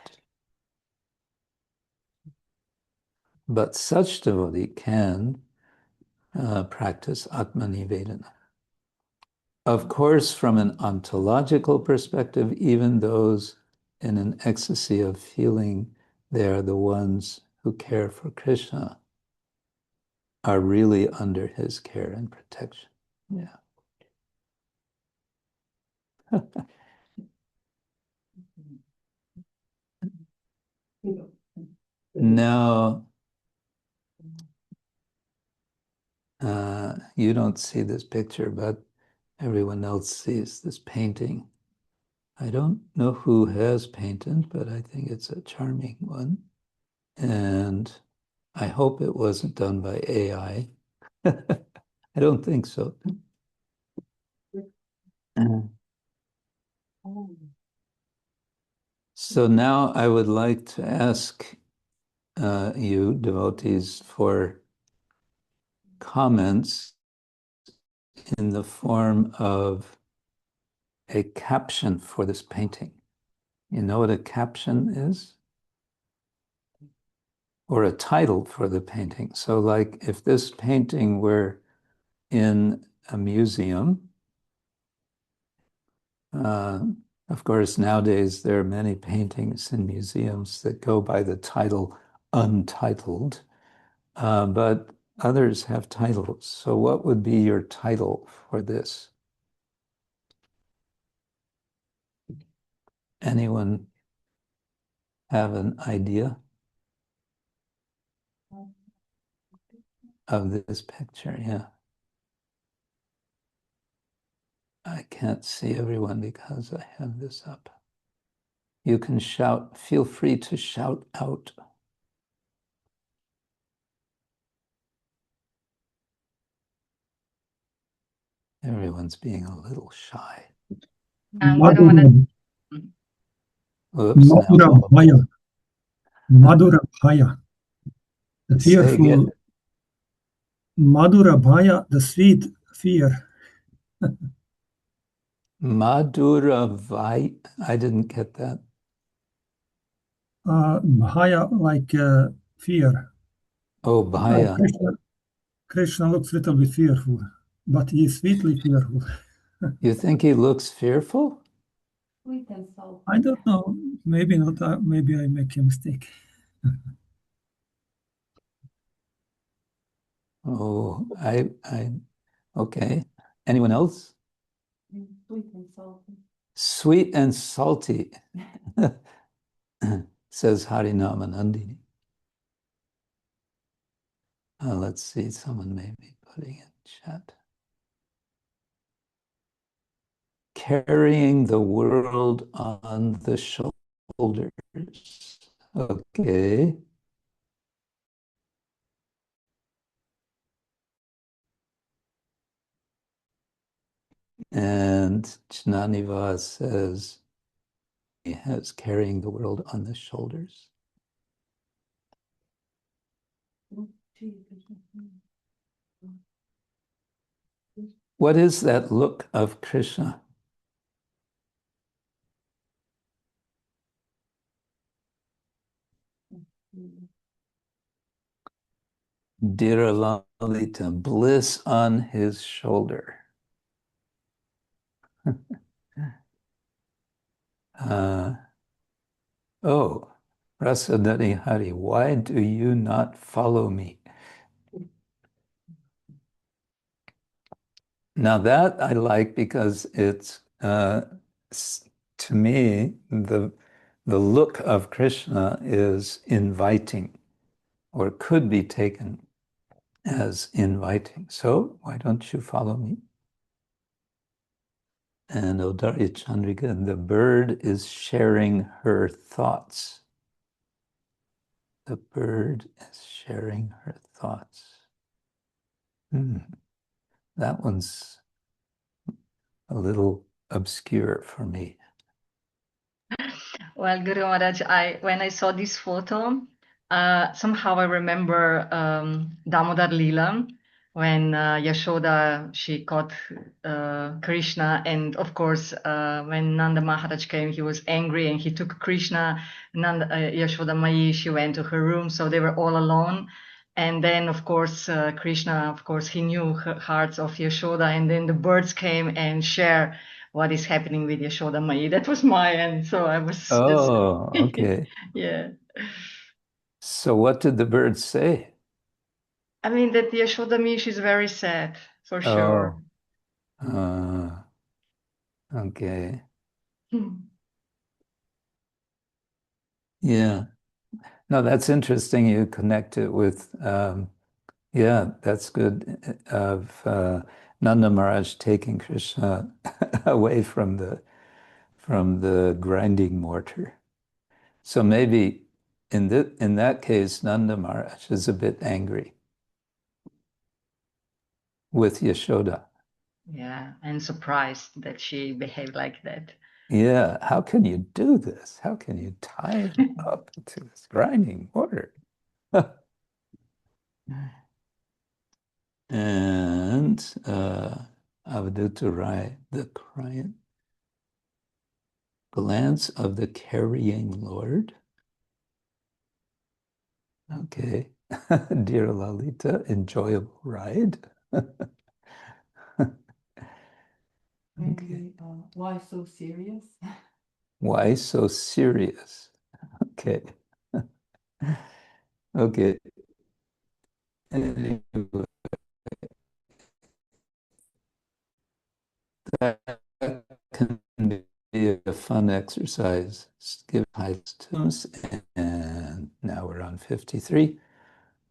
But such devotee can practice Atma-nivedana. Of course, from an ontological perspective, even those in an ecstasy of feeling they are the ones who care for Krishna are really under his care and protection. Yeah. Now, you don't see this picture, but everyone else sees this painting. I don't know who has painted, but I think it's a charming one. And I hope it wasn't done by AI. I don't think so. So now I would like to ask you, devotees, for comments in the form of a caption for this painting. You know what a caption is? Or a title for the painting. So like if this painting were in a museum, of course, nowadays there are many paintings in museums that go by the title untitled, but others have titles. So what would be your title for this? Anyone have an idea of this picture? Yeah. I can't see everyone because I have this up. You can shout, feel free to shout out. Everyone's being a little shy.
Madhura
Bhaya. Madhura Bhaya. The fearful. Madhura Bhaya, the sweet fear.
Madhura Vai. I didn't get that.
Bhaya, like fear.
Oh, Bhaya.
Krishna looks a little bit fearful, but he is sweetly fearful.
You think he looks fearful?
I don't know. Maybe not. Maybe I make a mistake.
Oh, okay. Anyone else?
Sweet and salty.
Sweet and salty, says Harinama Nandini. Let's see, someone may be putting in chat. Carrying the world on the shoulders. Okay. And Jnaniva says he has carrying the world on the shoulders. What is that look of Krishna? Dear Lalita, bliss on his shoulder. Oh, Rasadani Hari, why do you not follow me? Now that I like because it's, to me, the look of Krishna is inviting. or could be taken as inviting. So why don't you follow me? And Odarya Chandrika, the bird is sharing her thoughts. The bird is sharing her thoughts. That one's a little obscure for me.
Well, Guru Maharaj, when I saw this photo, somehow I remember Damodar Lila, when Yashoda, she caught Krishna, and of course, when Nanda Maharaj came, he was angry and he took Krishna. Yashoda Mai, she went to her room, so they were all alone. And then, of course, Krishna, of course, he knew her hearts of Yashoda, and then the birds came and share what is happening with Yashoda Mai. That was my end, so I was
Oh, okay.
yeah.
So what did the birds say?
I mean, that Yashoda Mai, she's very sad, for sure.
Okay. Yeah. No, that's interesting. You connect it with, yeah, that's good, of Nanda Maharaj taking Krishna away from the grinding mortar. So maybe in that case, Nanda Maharaj is a bit angry with Yashoda.
Yeah, and surprised that she behaved like that.
Yeah, how can you do this? How can you tie him up to this grinding mortar? And Avadhuta Rai, the crying glance of the carrying Lord. Okay. Dear Lalita, enjoyable ride.
Maybe, why so serious?
Why so serious? Okay. Okay. Anyway, that can be a fun exercise. Just give high tunes, and now we're on 53.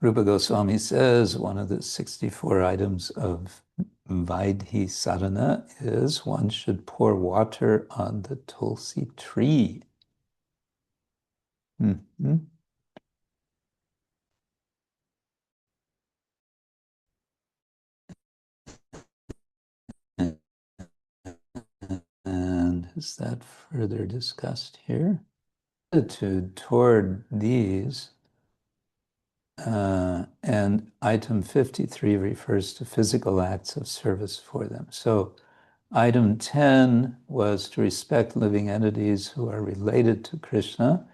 Rūpa Gosvāmī says one of the 64 items of Vaidhi sadhana is one should pour water on the tulsi tree. Mm-hmm. And is that further discussed here? Attitude toward these, and item 53 refers to physical acts of service for them. So item 10 was to respect living entities who are related to Krishna,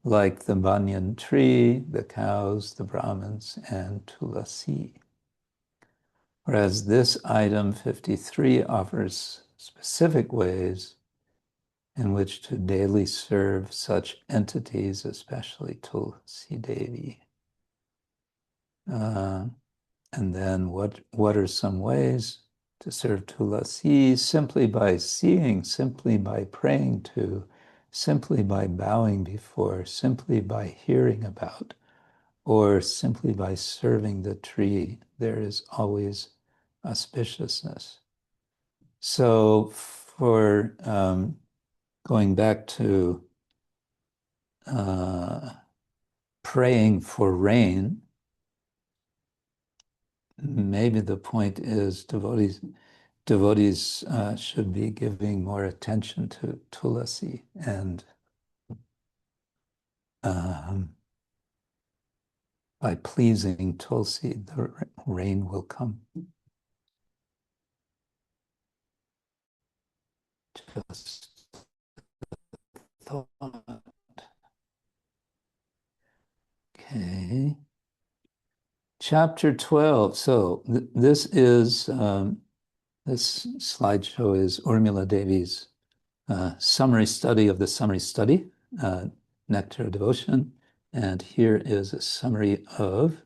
like the banyan tree, the cows, the Brahmins, and Tulasi. Whereas this item 53 offers specific ways in which to daily serve such entities, especially Tulsi Devi. And then what are some ways to serve Tulasi? Simply by seeing, simply by praying to, simply by bowing before, simply by hearing about, or simply by serving the tree. There is always auspiciousness. So for going back to praying for rain, maybe the point is devotees should be giving more attention to Tulasi, and by pleasing Tulsi, the rain will come. Just thought. Okay. Chapter 12. So this is, this slideshow is Urmila Devi's summary study of the summary study, Nectar Devotion. And here is a summary of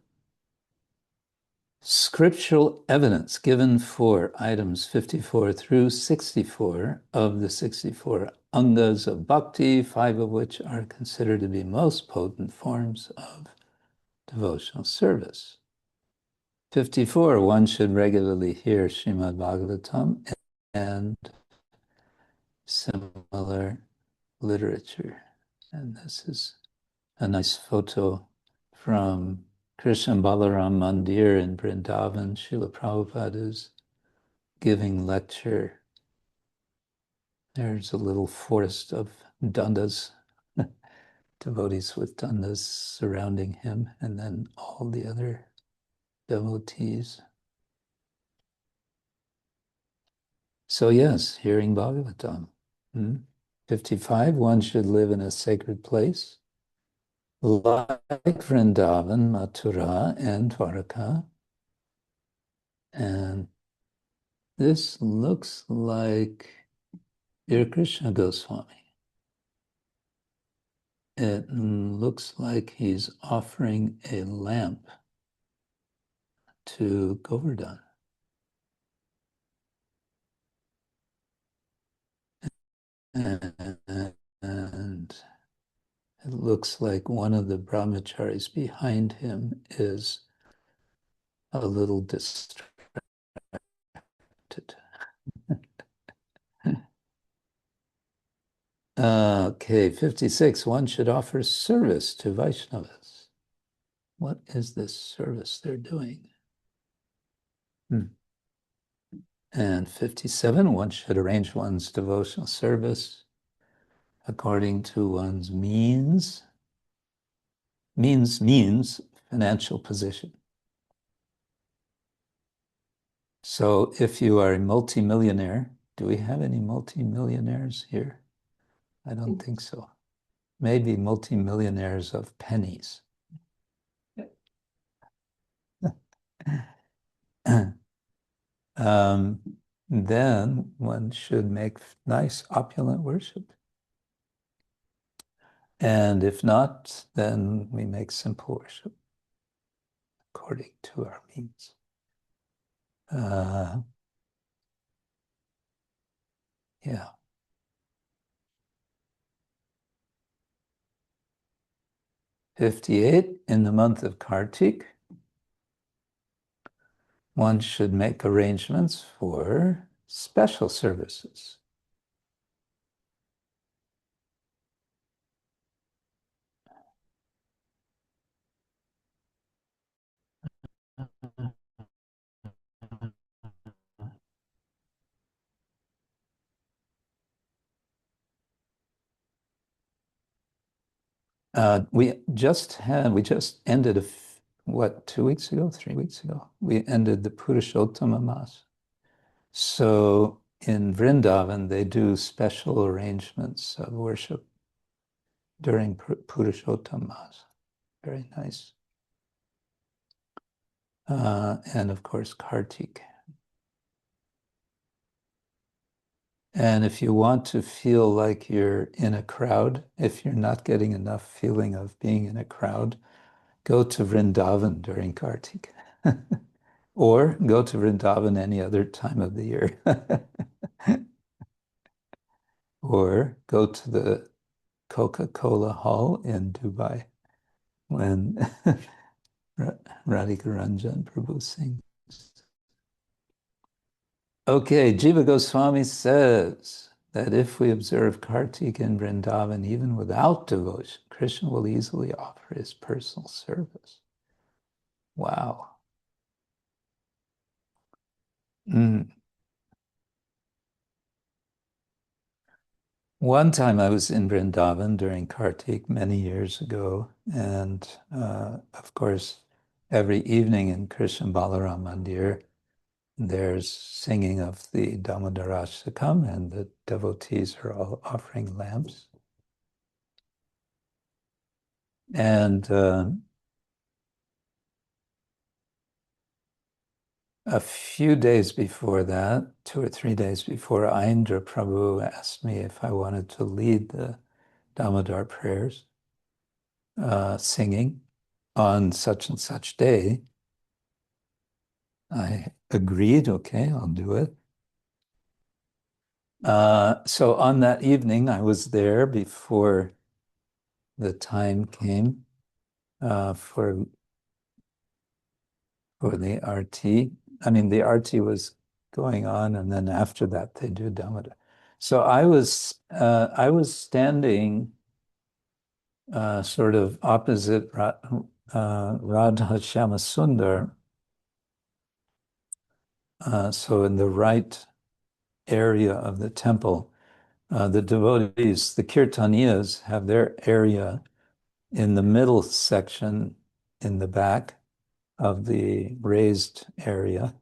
scriptural evidence given for items 54 through 64 of the 64 angas of bhakti, 5 of which are considered to be most potent forms of devotional service. 54, one should regularly hear Srimad Bhagavatam and similar literature. And this is a nice photo from Krishna Balaram Mandir in Vrindavan. Srila Prabhupada is giving lecture. There's a little forest of dandas, devotees with dandas surrounding him, and then all the other devotees. So yes, hearing Bhagavatam. 55, one should live in a sacred place, like Vrindavan, Mathura, and Dwaraka. And this looks like Dear Krishna Gosvāmī. It looks like he's offering a lamp to Govardhan. And it looks like one of the brahmacharis behind him is a little distracted. Okay, 56. One should offer service to Vaishnavas. What is this service they're doing? And 57. One should arrange one's devotional service according to one's means financial position. So if you are a multimillionaire, do we have any multimillionaires here? I don't think so. Maybe multimillionaires of pennies. Then one should make nice opulent worship. And if not, then we make simple worship according to our means. Yeah. "58, in the month of Kartik, one should make arrangements for special services. We just ended 2 weeks ago, 3 weeks ago, we ended the Purushottama Mass. So in Vrindavan, they do special arrangements of worship during Purushottama Mass. Very nice. And of course, Kartik. And if you want to feel like you're in a crowd, if you're not getting enough feeling of being in a crowd, go to Vrindavan during Kartik. Or go to Vrindavan any other time of the year. Or go to the Coca-Cola Hall in Dubai when Radhika Ranjan Prabhu sings. Okay, Jiva Goswami says that if we observe Kartik in Vrindavan, even without devotion, Krishna will easily offer his personal service. Wow. One time I was in Vrindavan during Kartik many years ago, and of course, every evening in Krishna Balaram Mandir, there's singing of the Damodarashtakam, and the devotees are all offering lamps. And a few days before that, 2 or 3 days before, Indra Prabhu asked me if I wanted to lead the Damodar prayers, singing on such and such day. I agreed, okay, I'll do it. So on that evening, I was there before the time came for for the arti. I mean, the arti was going on, and then after that they do Damodar. So I was standing sort of opposite Radha Shyama Sundar, so in the right area of the temple. The devotees, the kirtaniyas, have their area in the middle section in the back of the raised area.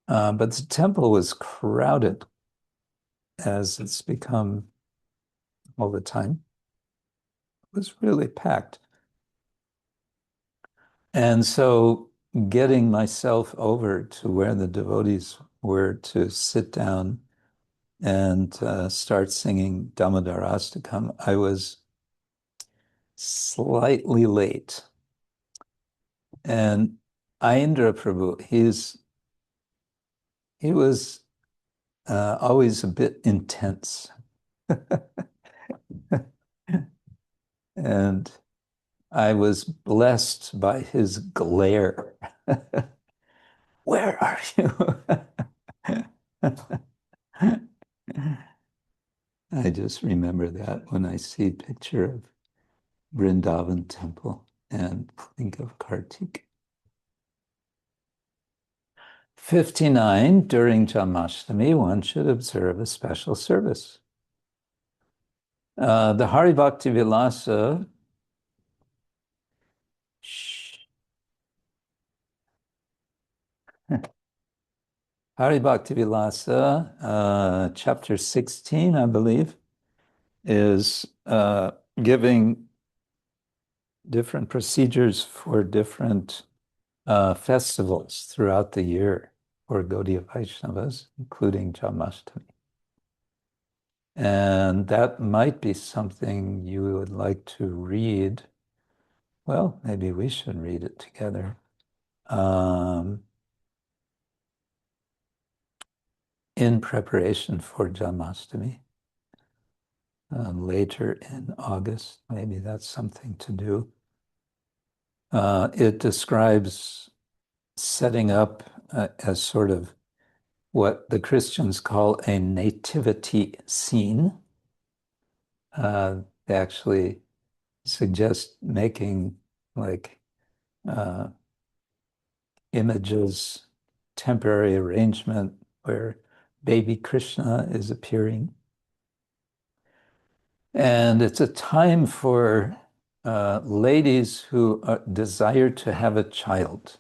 But the temple was crowded, as it's become all the time. It was really packed. And so getting myself over to where the devotees were to sit down and start singing Damodarastakam, I was slightly late. And Ayendra Prabhu, he was always a bit intense. And I was blessed by his glare. Where are you? I just remember that when I see a picture of Vrindavan temple and think of Kartik. 59, during Janmashtami, one should observe a special service. The Hari Bhakti Vilasa Hari Bhakti Vilasa, chapter 16, I believe, is giving different procedures for different festivals throughout the year for Gaudiya Vaishnavas, including Janmashtami. And that might be something you would like to read. Well, maybe we should read it together. In preparation for Janmashtami. Later in August, maybe that's something to do. It describes setting up as sort of what the Christians call a nativity scene. They actually suggest making like images, temporary arrangement where baby Krishna is appearing. And it's a time for ladies who desire to have a child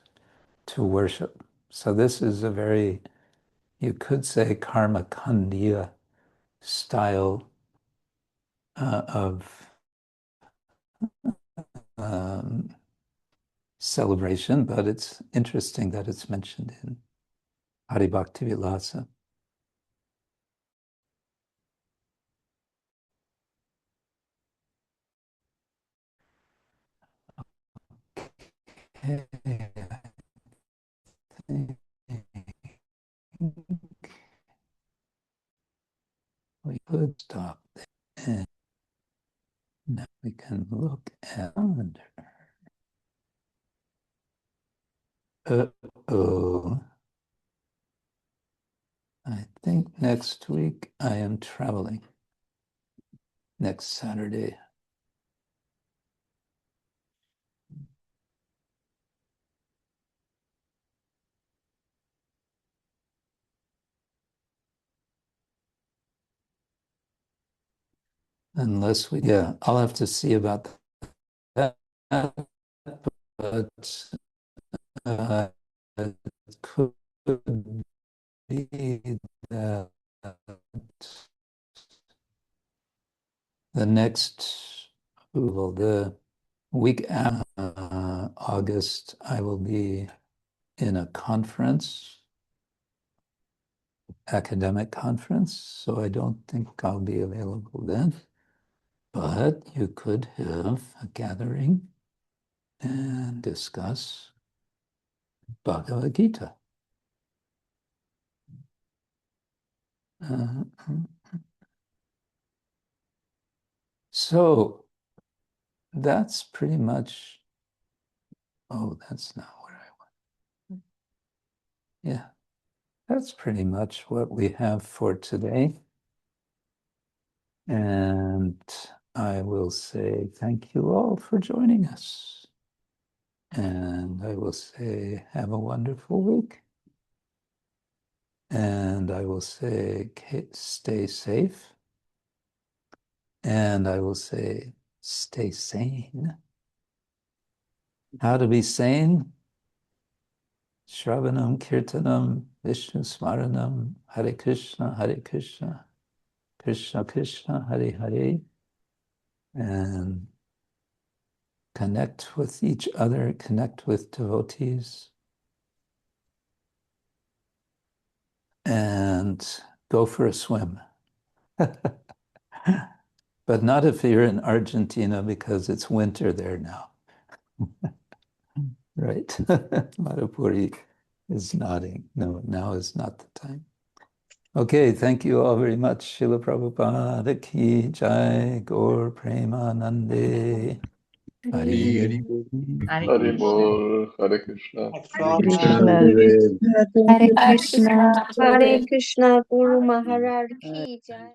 to worship. So this is a very, you could say, karma kandiya style of celebration, but it's interesting that it's mentioned in Hari Bhakti Vilasa. We could stop there. And now we can look at calendar. Uh-oh. I think next week I am traveling. Next Saturday. Unless we, yeah, I'll have to see about that. But it could be that the next, well, the week after August, I will be in a conference, academic conference, so I don't think I'll be available then. But you could have a gathering and discuss Bhagavad Gita. So that's pretty much, oh, that's not where I Yeah, that's pretty much what we have for today. And I will say thank you all for joining us. And I will say have a wonderful week. And I will say stay safe. And I will say stay sane. How to be sane? Shravanam, Kirtanam, Vishnu Smaranam, Hare Krishna, Krishna-ksetra, Hare Hare, and connect with each other, connect with devotees, and go for a swim. But not if you're in Argentina because it's winter there now. Right. Madhupuri is nodding. No, now is not the time. Okay, thank you all very much. Srila Prabhupada ki jai, Gaur Premanande. Hari
Hare
Hare Krishna.
Krishna.
Hare Krishna.
Hare Krishna. Guru Maharaj ki jai.